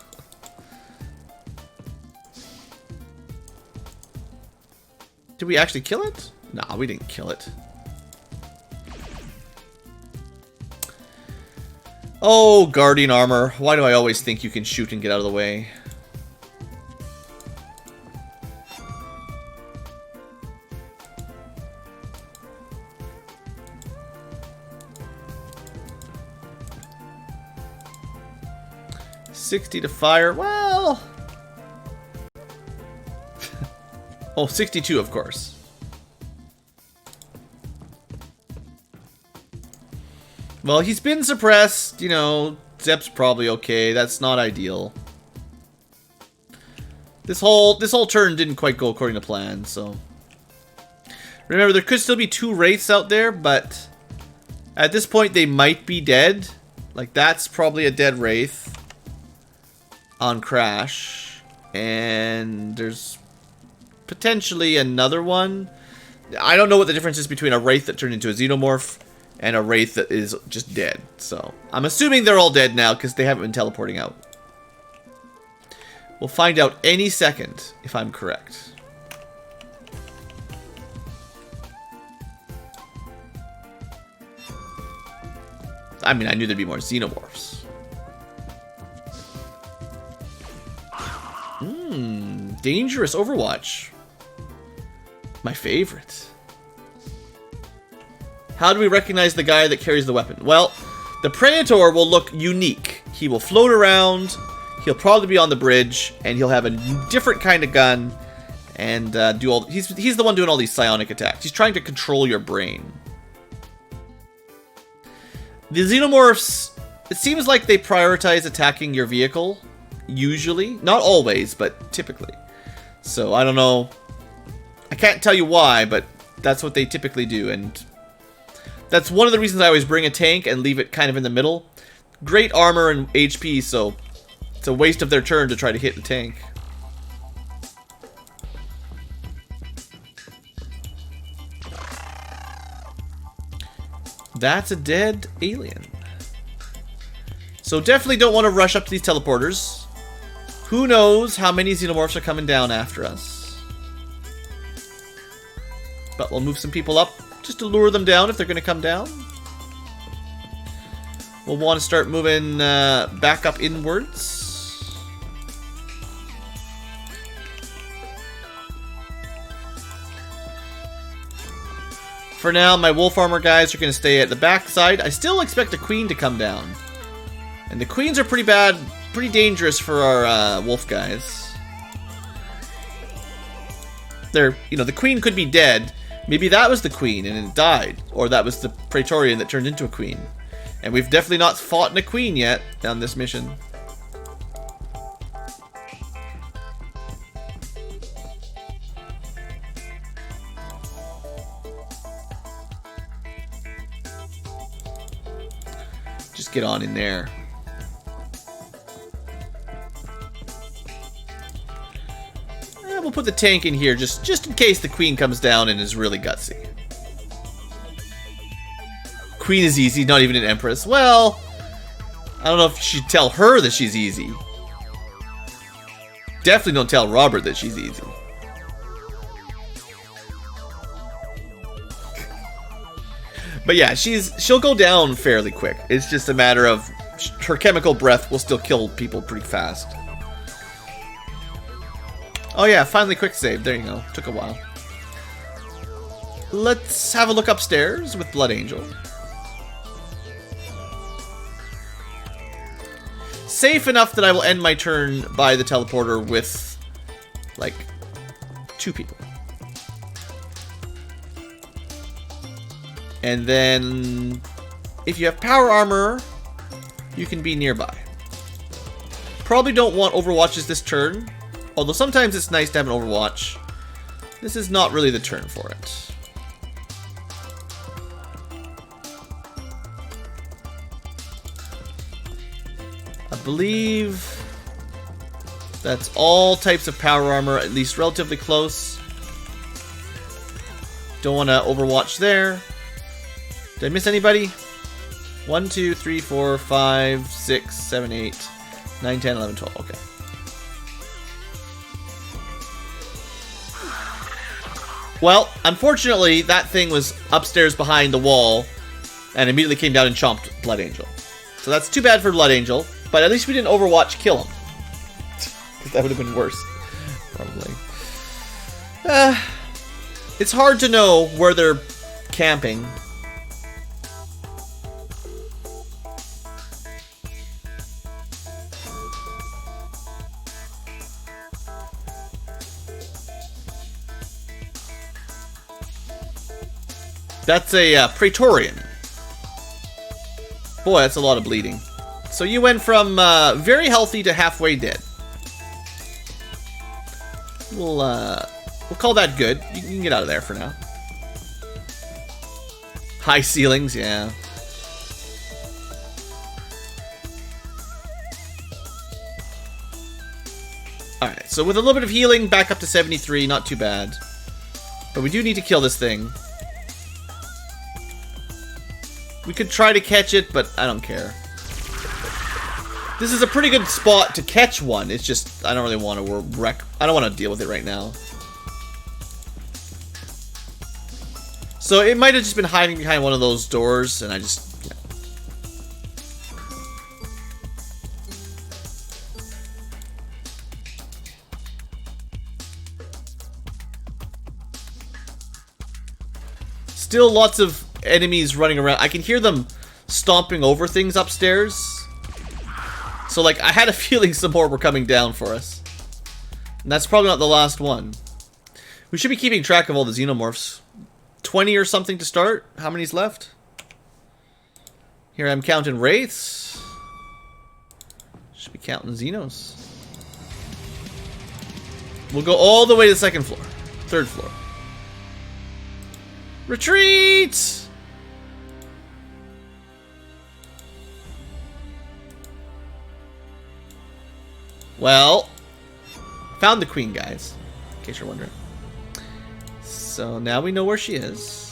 Did we actually kill it? Nah, we didn't kill it. Oh, Guardian Armor. Why do I always think you can shoot and get out of the way? $60 to fire. Well... oh, 62, of course. Well, he's been suppressed. You know, Zep's probably okay. That's not ideal. This whole turn didn't quite go according to plan, so... Remember, there could still be 2 Wraiths out there, but... At this point, they might be dead. Like, that's probably a dead Wraith. On Crash. And there's potentially another one. I don't know what the difference is between a Wraith that turned into a Xenomorph and a Wraith that is just dead. So, I'm assuming they're all dead now because they haven't been teleporting out. We'll find out any second if I'm correct. I mean, I knew there'd be more Xenomorphs. Dangerous Overwatch. My favorite. How do we recognize the guy that carries the weapon? Well, the Praetor will look unique. He will float around, he'll probably be on the bridge, and he'll have a different kind of gun, and do all... He's the one doing all these psionic attacks. He's trying to control your brain. The Xenomorphs, it seems like they prioritize attacking your vehicle, usually. Not always, but typically. So, I don't know. I can't tell you why, but that's what they typically do, and that's one of the reasons I always bring a tank and leave it kind of in the middle. Great armor and HP, so it's a waste of their turn to try to hit the tank. That's a dead alien. So definitely don't want to rush up to these teleporters. Who knows how many Xenomorphs are coming down after us. But we'll move some people up just to lure them down if they're going to come down. We'll want to start moving back up inwards. For now, my wolf armor guys are going to stay at the back side. I still expect a queen to come down. And the queens are pretty bad, pretty dangerous for our wolf guys. They're, you know, the queen could be dead. Maybe that was the queen and it died. Or that was the Praetorian that turned into a queen. And we've definitely not fought in a queen yet on this mission. Just get on in there. We'll put the tank in here just in case the queen comes down and is really gutsy. Queen is easy, not even an empress. Well, I don't know if you should tell her that she's easy. Definitely don't tell Robert that she's easy. But yeah, she'll go down fairly quick. It's just a matter of her chemical breath will still kill people pretty fast. Oh yeah, finally quick save. There you go. Took a while. Let's have a look upstairs with Blood Angel. Safe enough that I will end my turn by the teleporter with, like, 2 people. And then, if you have power armor, you can be nearby. Probably don't want overwatches this turn. Although sometimes it's nice to have an overwatch. This is not really the turn for it. A believe that's all types of power armor, at least relatively close. Don't want to overwatch there. Did I miss anybody? 1, 2, 3, 4, 5, 6, 7, 8, 9, 10, 11, 12. Okay. Well, unfortunately, that thing was upstairs behind the wall and immediately came down and chomped Blood Angel. So that's too bad for Blood Angel, but at least we didn't Overwatch kill him. Because that would have been worse, probably. It's hard to know where they're camping. That's a Praetorian. Boy, that's a lot of bleeding. So you went from very healthy to halfway dead. We'll call that good. You can get out of there for now. High ceilings, yeah. Alright, so with a little bit of healing, back up to 73, not too bad. But we do need to kill this thing. We could try to catch it, but I don't care. This is a pretty good spot to catch one. It's just, I don't really want to wreck. I don't want to deal with it right now. So it might have just been hiding behind one of those doors, and I just... Yeah. Still lots of enemies running around. I can hear them stomping over things upstairs. So, like, I had a feeling some more were coming down for us. And that's probably not the last one. We should be keeping track of all the xenomorphs. 20 or something to start. How many's left? Here I'm counting wraiths. Should be counting xenos. We'll go all the way to the second floor. Third floor. Retreat! Well, found the queen, guys, in case you're wondering. So now we know where she is.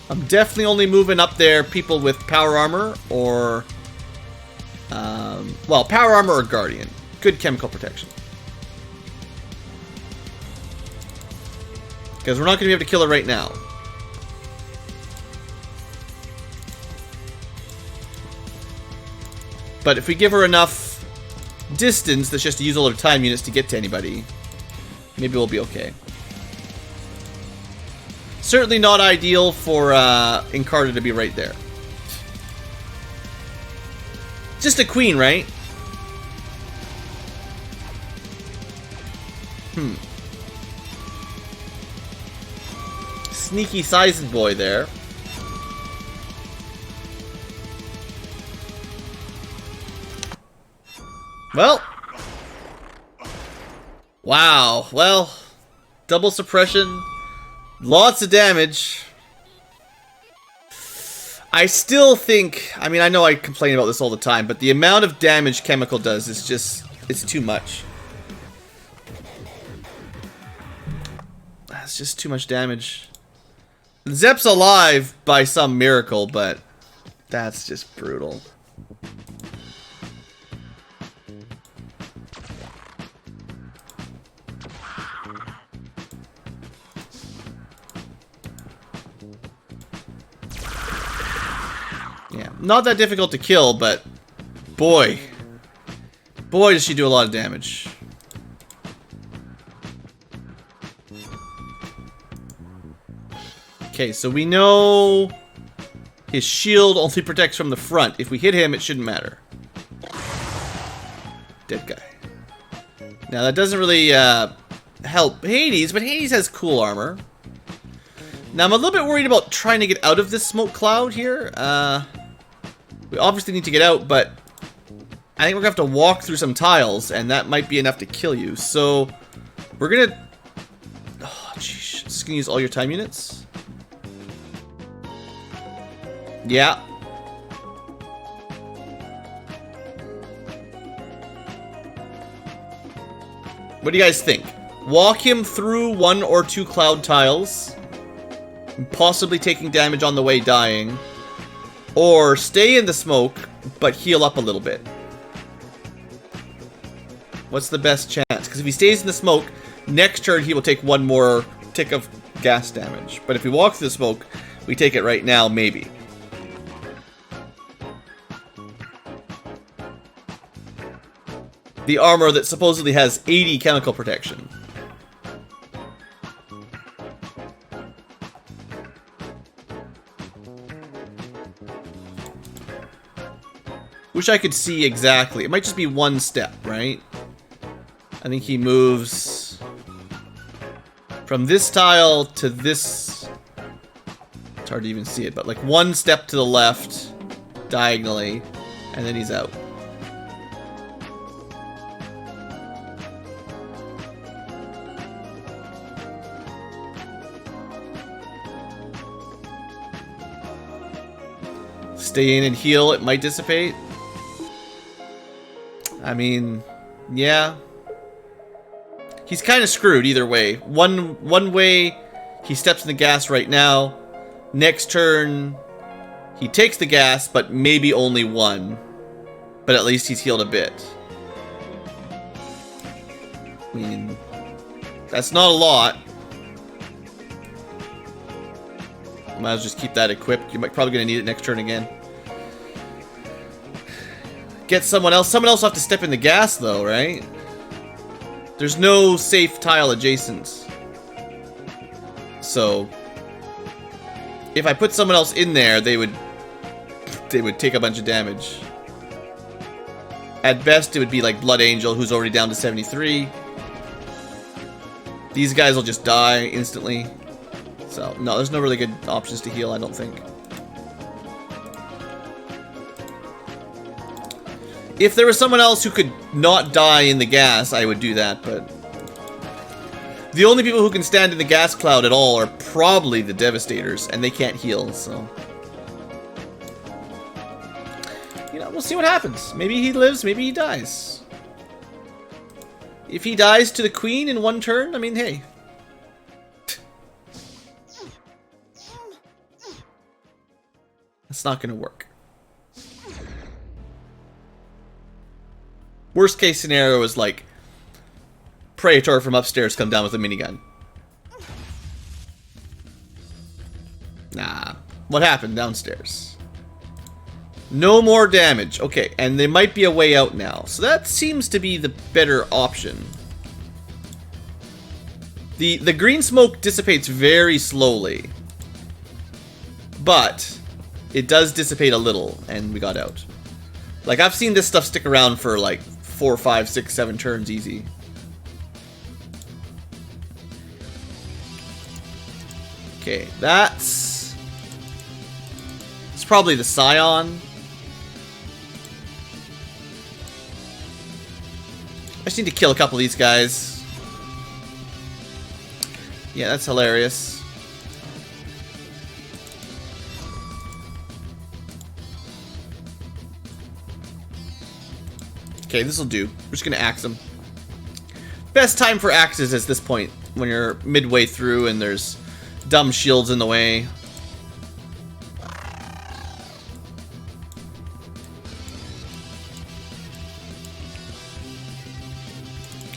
I'm definitely only moving up there people with power armor or, well, power armor or guardian. Good chemical protection. Because we're not going to be able to kill her right now. But if we give her enough distance, that's just to use all her time units to get to anybody, maybe we'll be okay. Certainly not ideal for Encarta to be right there. Just a queen, right? Sneaky sized boy there. Well. Wow. Well, double suppression. Lots of damage. I still think, I mean, I know I complain about this all the time, but the amount of damage chemical does is just, it's too much. That's just too much damage. Zep's alive by some miracle, but that's just brutal. Yeah, not that difficult to kill, but boy, does she do a lot of damage. Okay, so we know his shield only protects from the front. If we hit him, it shouldn't matter. Dead guy. Now, that doesn't really help Hades, but Hades has cool armor. Now, I'm a little bit worried about trying to get out of this smoke cloud here. We obviously need to get out, but I think we're going to have to walk through some tiles, and that might be enough to kill you. So, we're going to... Oh, jeez. Just going to use all your time units? Yeah. What do you guys think? Walk him through 1 or 2 cloud tiles, possibly taking damage on the way, dying. Or stay in the smoke, but heal up a little bit. What's the best chance? Because if he stays in the smoke, next turn he will take 1 more tick of gas damage. But if we walk through the smoke, we take it right now, maybe. The armor that supposedly has 80 chemical protection. Wish I could see exactly. It might just be 1 step, right? I think he moves from this tile to this. It's hard to even see it, but like 1 step to the left, diagonally, and then he's out. Stay in and heal, it might dissipate. I mean, yeah. He's kind of screwed either way. One way, he steps in the gas right now. Next turn, he takes the gas, but maybe only 1. But at least he's healed a bit. I mean, that's not a lot. Might as well just keep that equipped. You're probably going to need it next turn again. Get someone else. Someone else will have to step in the gas, though, right? There's no safe tile adjacent. So, if I put someone else in there, they would take a bunch of damage. At best, it would be like BlueAnkylo, who's already down to 73. These guys will just die instantly. So, no, there's no really good options to heal, I don't think. If there was someone else who could not die in the gas, I would do that, but... The only people who can stand in the gas cloud at all are probably the Devastators, and they can't heal, so... You know, we'll see what happens. Maybe he lives, maybe he dies. If he dies to the Queen in 1 turn, I mean, hey... That's not gonna work. Worst case scenario is like Praetor from upstairs come down with a minigun. Nah. What happened downstairs? No more damage. Okay, and there might be a way out now. So that seems to be the better option. The green smoke dissipates very slowly. But it does dissipate a little, and we got out. Like, I've seen this stuff stick around for like 4, 5, 6, 7 turns easy. Okay, that's... It's probably the Scion. I just need to kill a couple of these guys. Yeah, that's hilarious. Okay, this'll do. We're just gonna axe them. Best time for axes is this point, when you're midway through and there's dumb shields in the way.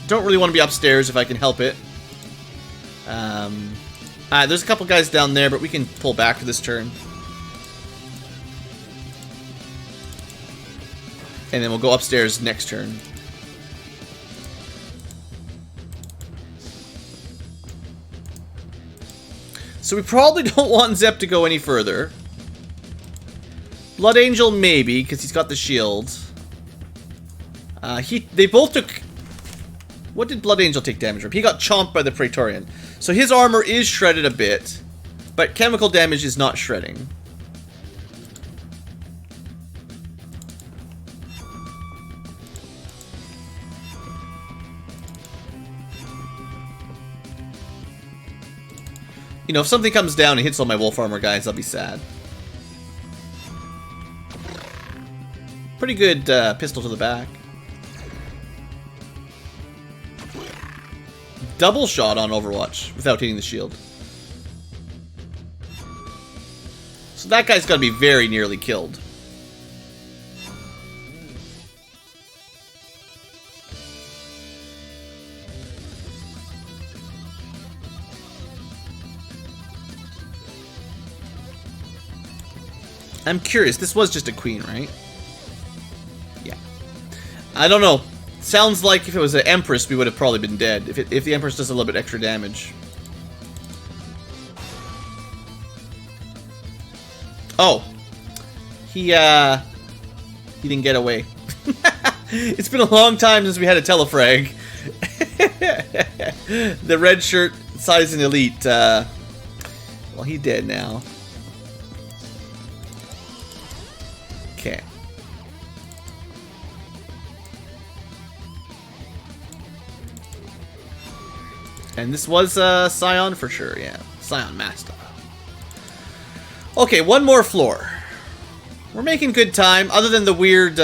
Don't really want to be upstairs if I can help it. There's a couple guys down there, but we can pull back for this turn. And then we'll go upstairs next turn. So we probably don't want Zep to go any further. BlueAnkylo maybe, because he's got the shield. They both took... What did BlueAnkylo take damage from? He got chomped by the Praetorian. So his armor is shredded a bit, but chemical damage is not shredding. You know, if something comes down and hits all my wolf armor guys, I'll be sad. Pretty good pistol to the back. Double shot on Overwatch without hitting the shield. So that guy's got to be very nearly killed. I'm curious, this was just a queen, right? Yeah. I don't know. Sounds like if it was an Empress, we would have probably been dead. If the Empress does a little bit extra damage. Oh. He didn't get away. It's been a long time since we had a telefrag. The red shirt size and elite, well, he's dead now. Okay. And this was Scion for sure, yeah. Scion Master. Okay, one more floor. We're making good time. Other than the weird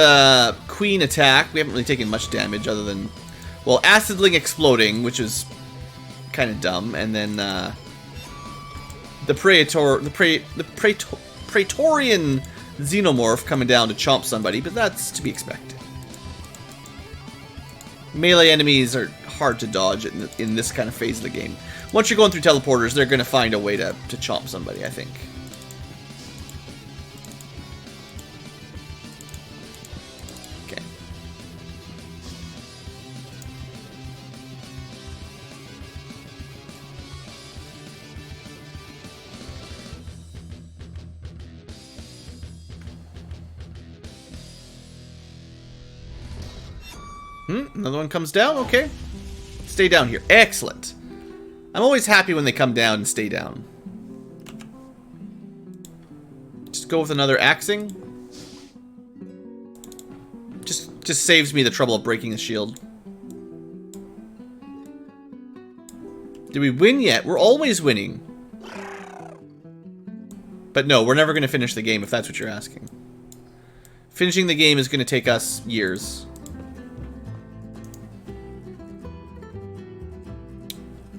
queen attack, we haven't really taken much damage other than, well, Acidling exploding, which is kind of dumb, and then the Praetorian Xenomorph coming down to chomp somebody, but that's to be expected. Melee enemies are hard to dodge in this kind of phase of the game. Once you're going through teleporters, they're going to find a way to chomp somebody, I think. Okay. Another one comes down. Okay. Stay down here. Excellent. I'm always happy when they come down and stay down. Just go with another axing. Just saves me the trouble of breaking the shield. Did we win yet? We're always winning. But no, we're never going to finish the game if that's what you're asking. Finishing the game is going to take us years.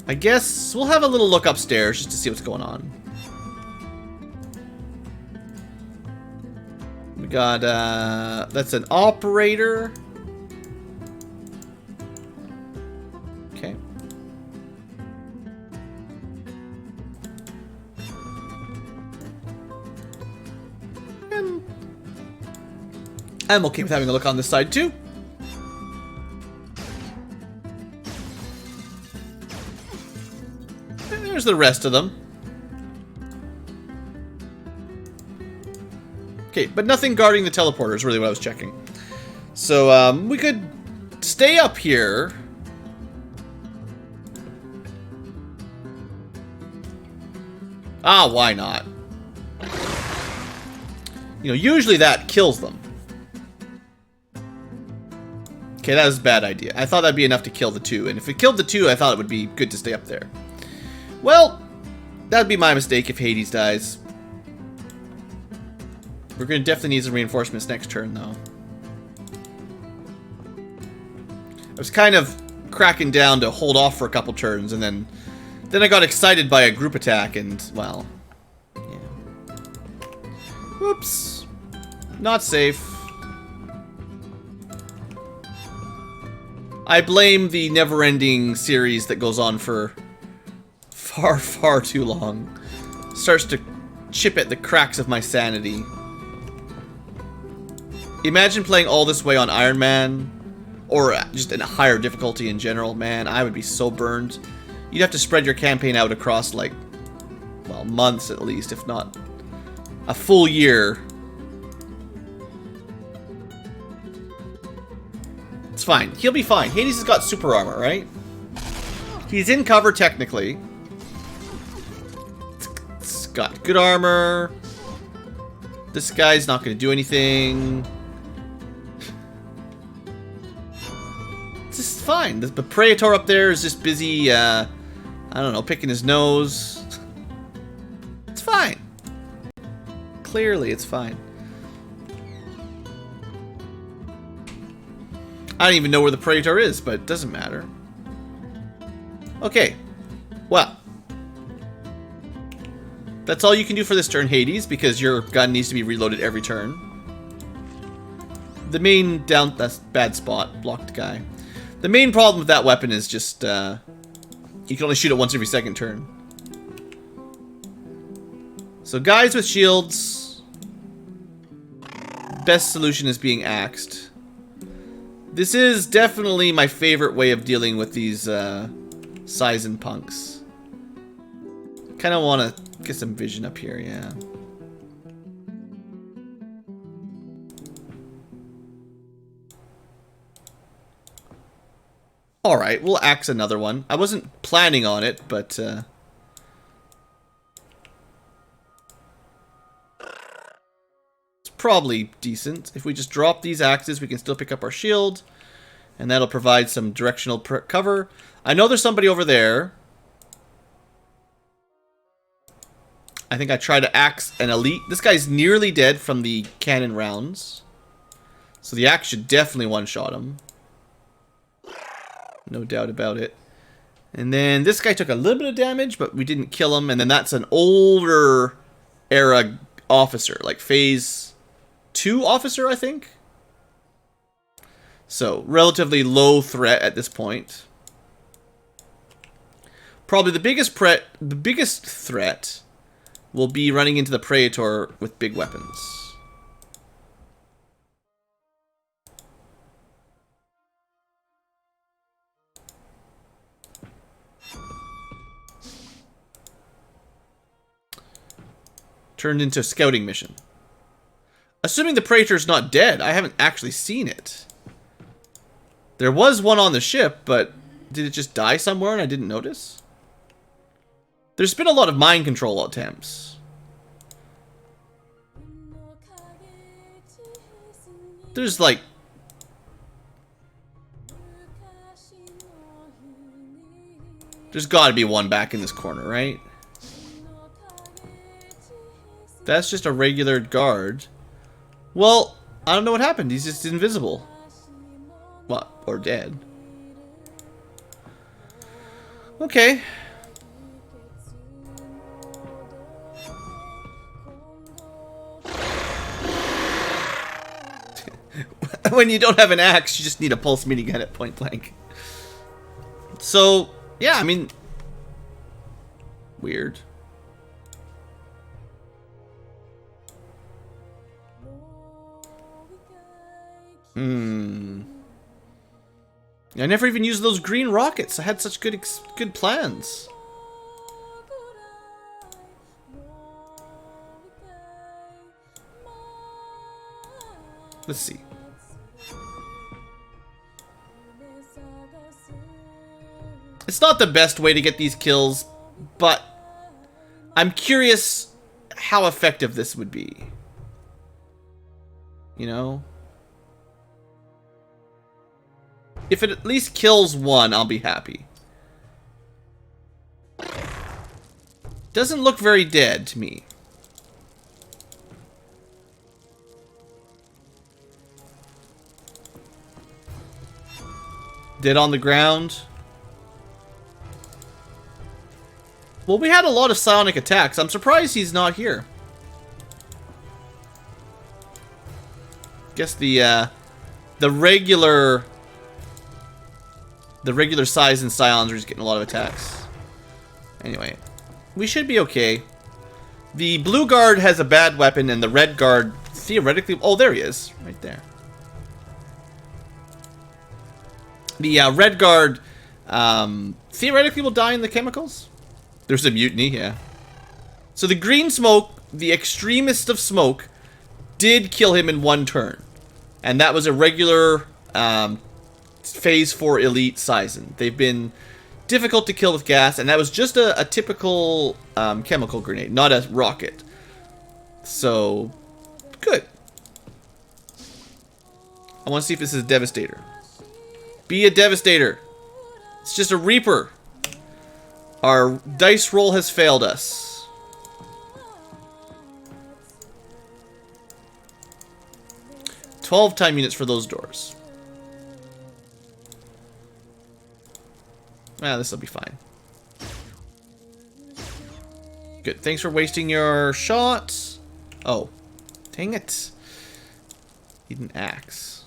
I guess we'll have a little look upstairs just to see what's going on. We got, that's an operator. Okay. I'm okay with having a look on this side too. There's the rest of them. Okay, but nothing guarding the teleporter is really what I was checking. So, we could stay up here. Ah, why not? You know, usually that kills them. Okay, that was a bad idea. I thought that'd be enough to kill the two, and if it killed the two, I thought it would be good to stay up there. Well, that'd be my mistake if Hades dies. We're going to definitely need some reinforcements next turn, though. I was kind of cracking down to hold off for a couple turns, and then I got excited by a group attack, and, well, yeah. Whoops. Not safe. I blame the never-ending series that goes on for far, far too long. Starts to chip at the cracks of my sanity. Imagine playing all this way on Iron Man, or just in a higher difficulty in general. Man, I would be so burned. You'd have to spread your campaign out across, like, well, months at least, if not a full year. It's fine. He'll be fine. Hades has got super armor, right? He's in cover, technically. It's got good armor. This guy's not going to do anything. It's just fine. The Praetor up there is just busy, I don't know, picking his nose. fine. Clearly, it's fine. I don't even know where the Praetor is, but it doesn't matter. Okay. Well. That's all you can do for this turn, Hades, because your gun needs to be reloaded every turn. The main that's bad spot. Blocked guy. The main problem with that weapon is just, you can only shoot it once every second turn. So guys with shields, best solution is being axed. This is definitely my favorite way of dealing with these Sizen punks. Kind of want to get some vision up here, yeah. Alright, we'll axe another one. I wasn't planning on it, but it's probably decent. If we just drop these axes, we can still pick up our shield, and that'll provide some directional cover. I know there's somebody over there. I think I tried to axe an elite. This guy's nearly dead from the cannon rounds, so the axe should definitely one-shot him. No doubt about it. And then this guy took a little bit of damage, but we didn't kill him. And then that's an older era officer, like phase 2 officer, I think. So, relatively low threat at this point. Probably the biggest threat will be running into the Praetor with big weapons. Turned into a scouting mission. Assuming the Praetor's not dead, I haven't actually seen it. There was one on the ship, but did it just die somewhere and I didn't notice? There's been a lot of mind control attempts. There's like... There's gotta be one back in this corner, right? That's just a regular guard. Well, I don't know what happened. He's just invisible. What? Or dead. Okay. When you don't have an axe, you just need a pulse minigun at point blank. So, yeah, I mean... Weird. I never even used those green rockets. I had such good plans. Let's see. It's not the best way to get these kills, but I'm curious how effective this would be. You know? If it at least kills one, I'll be happy. Doesn't look very dead to me. Dead on the ground. Well, we had a lot of psionic attacks. I'm surprised he's not here. Guess the regular size and Scions are just getting a lot of attacks. Anyway, we should be okay. The blue guard has a bad weapon, and the red guard theoretically... Oh, there he is. Right there. The red guard theoretically will die in the chemicals. There's a mutiny, yeah. So the green smoke, the extremist of smoke, did kill him in one turn. And that was a regular phase 4 elite Sizen. They've been difficult to kill with gas, and that was just a typical chemical grenade, not a rocket. So, good. I want to see if this is a Devastator. Be a Devastator. It's just a Reaper. Our dice roll has failed us. 12 time units for those doors. Ah, this will be fine. Good. Thanks for wasting your shot. Oh. Dang it. Need an axe.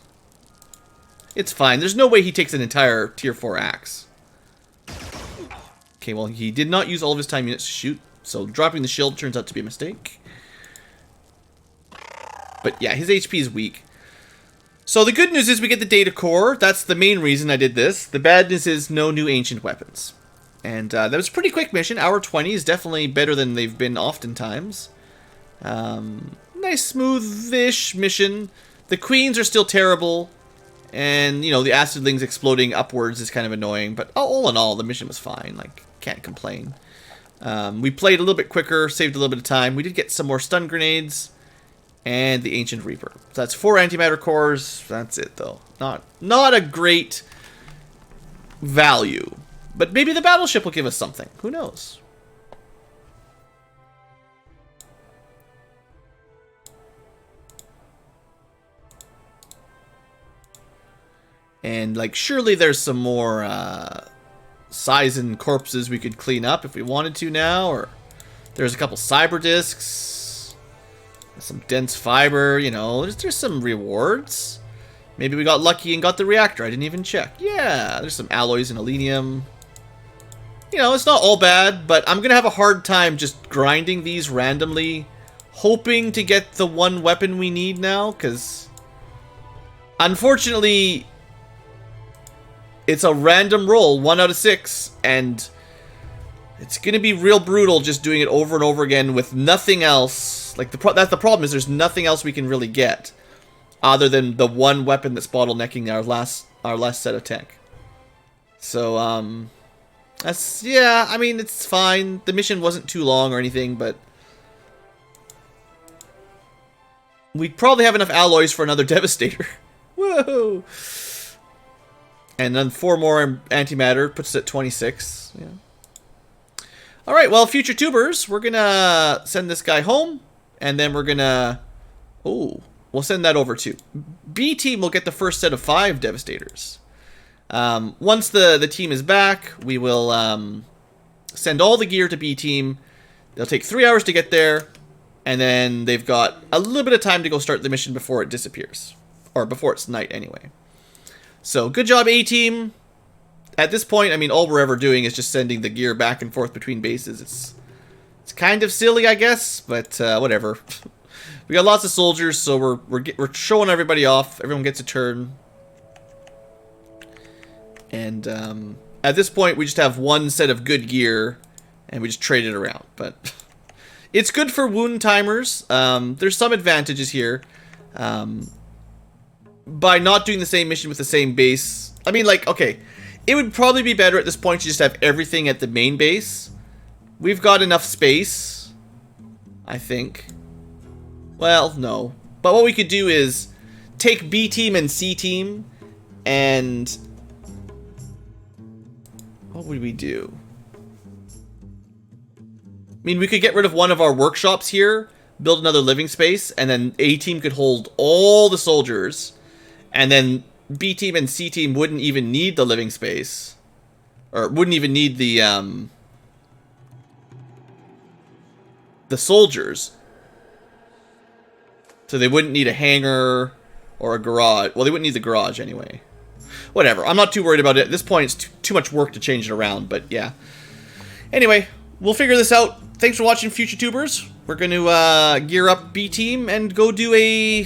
It's fine. There's no way he takes an entire tier 4 axe. Okay, well, he did not use all of his time units to shoot, so dropping the shield turns out to be a mistake. But yeah, his HP is weak. So the good news is we get the data core. That's the main reason I did this. The bad news is no new ancient weapons. And that was a pretty quick mission. Hour 20 is definitely better than they've been oftentimes. Nice smooth-ish mission. The queens are still terrible. And, you know, the acidlings exploding upwards is kind of annoying. But all in all, the mission was fine. Like, can't complain. We played a little bit quicker, saved a little bit of time. We did get some more stun grenades. And the Ancient Reaper. So that's 4 antimatter cores. That's it, though. Not a great value. But maybe the Battleship will give us something. Who knows? And, like, surely there's some more Sizen corpses we could clean up if we wanted to now. Or there's a couple cyber discs. Some dense fiber, you know, there's some rewards. Maybe we got lucky and got the reactor. I didn't even check. Yeah, there's some alloys and alenium. You know, it's not all bad, but I'm going to have a hard time just grinding these randomly, hoping to get the one weapon we need now, because unfortunately, it's a random roll, 1 out of 6, and it's going to be real brutal just doing it over and over again with nothing else. Like, that's the problem, is there's nothing else we can really get other than the one weapon that's bottlenecking our last set of tech. So, that's, yeah, I mean, it's fine. The mission wasn't too long or anything, but we'd probably have enough alloys for another Devastator. Whoa! And then 4 more antimatter puts us at 26. Yeah. Alright, well, future tubers, we're gonna send this guy home, and then we're gonna... Oh, we'll send that over too. B team will get the first set of 5 Devastators. Once the team is back, we will send all the gear to B team. They'll take 3 hours to get there, and then they've got a little bit of time to go start the mission before it disappears. Or before it's night, anyway. So, good job, A team. At this point, I mean, all we're ever doing is just sending the gear back and forth between bases. It's kind of silly, I guess, but whatever. We got lots of soldiers, so we're showing everybody off. Everyone gets a turn. And at this point, we just have one set of good gear, and we just trade it around. But it's good for wound timers. There's some advantages here. By not doing the same mission with the same base. I mean, like, okay, it would probably be better at this point to just have everything at the main base. We've got enough space, I think. Well, no. But what we could do is take B team and C team, and what would we do? I mean, we could get rid of one of our workshops here, build another living space, and then A team could hold all the soldiers, and then B team and C team wouldn't even need the living space, or wouldn't even need the soldiers. So they wouldn't need a hangar or a garage. Well, they wouldn't need the garage anyway. Whatever. I'm not too worried about it. At this point, it's too much work to change it around, but yeah. Anyway, we'll figure this out. Thanks for watching, future tubers. We're going to gear up B team and go do a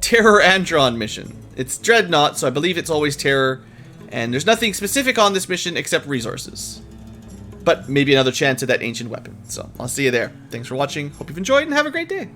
Terror Andron mission. It's Dreadnought, so I believe it's always Terror, and there's nothing specific on this mission except resources. But maybe another chance at that ancient weapon. So, I'll see you there. Thanks for watching, hope you've enjoyed, and have a great day.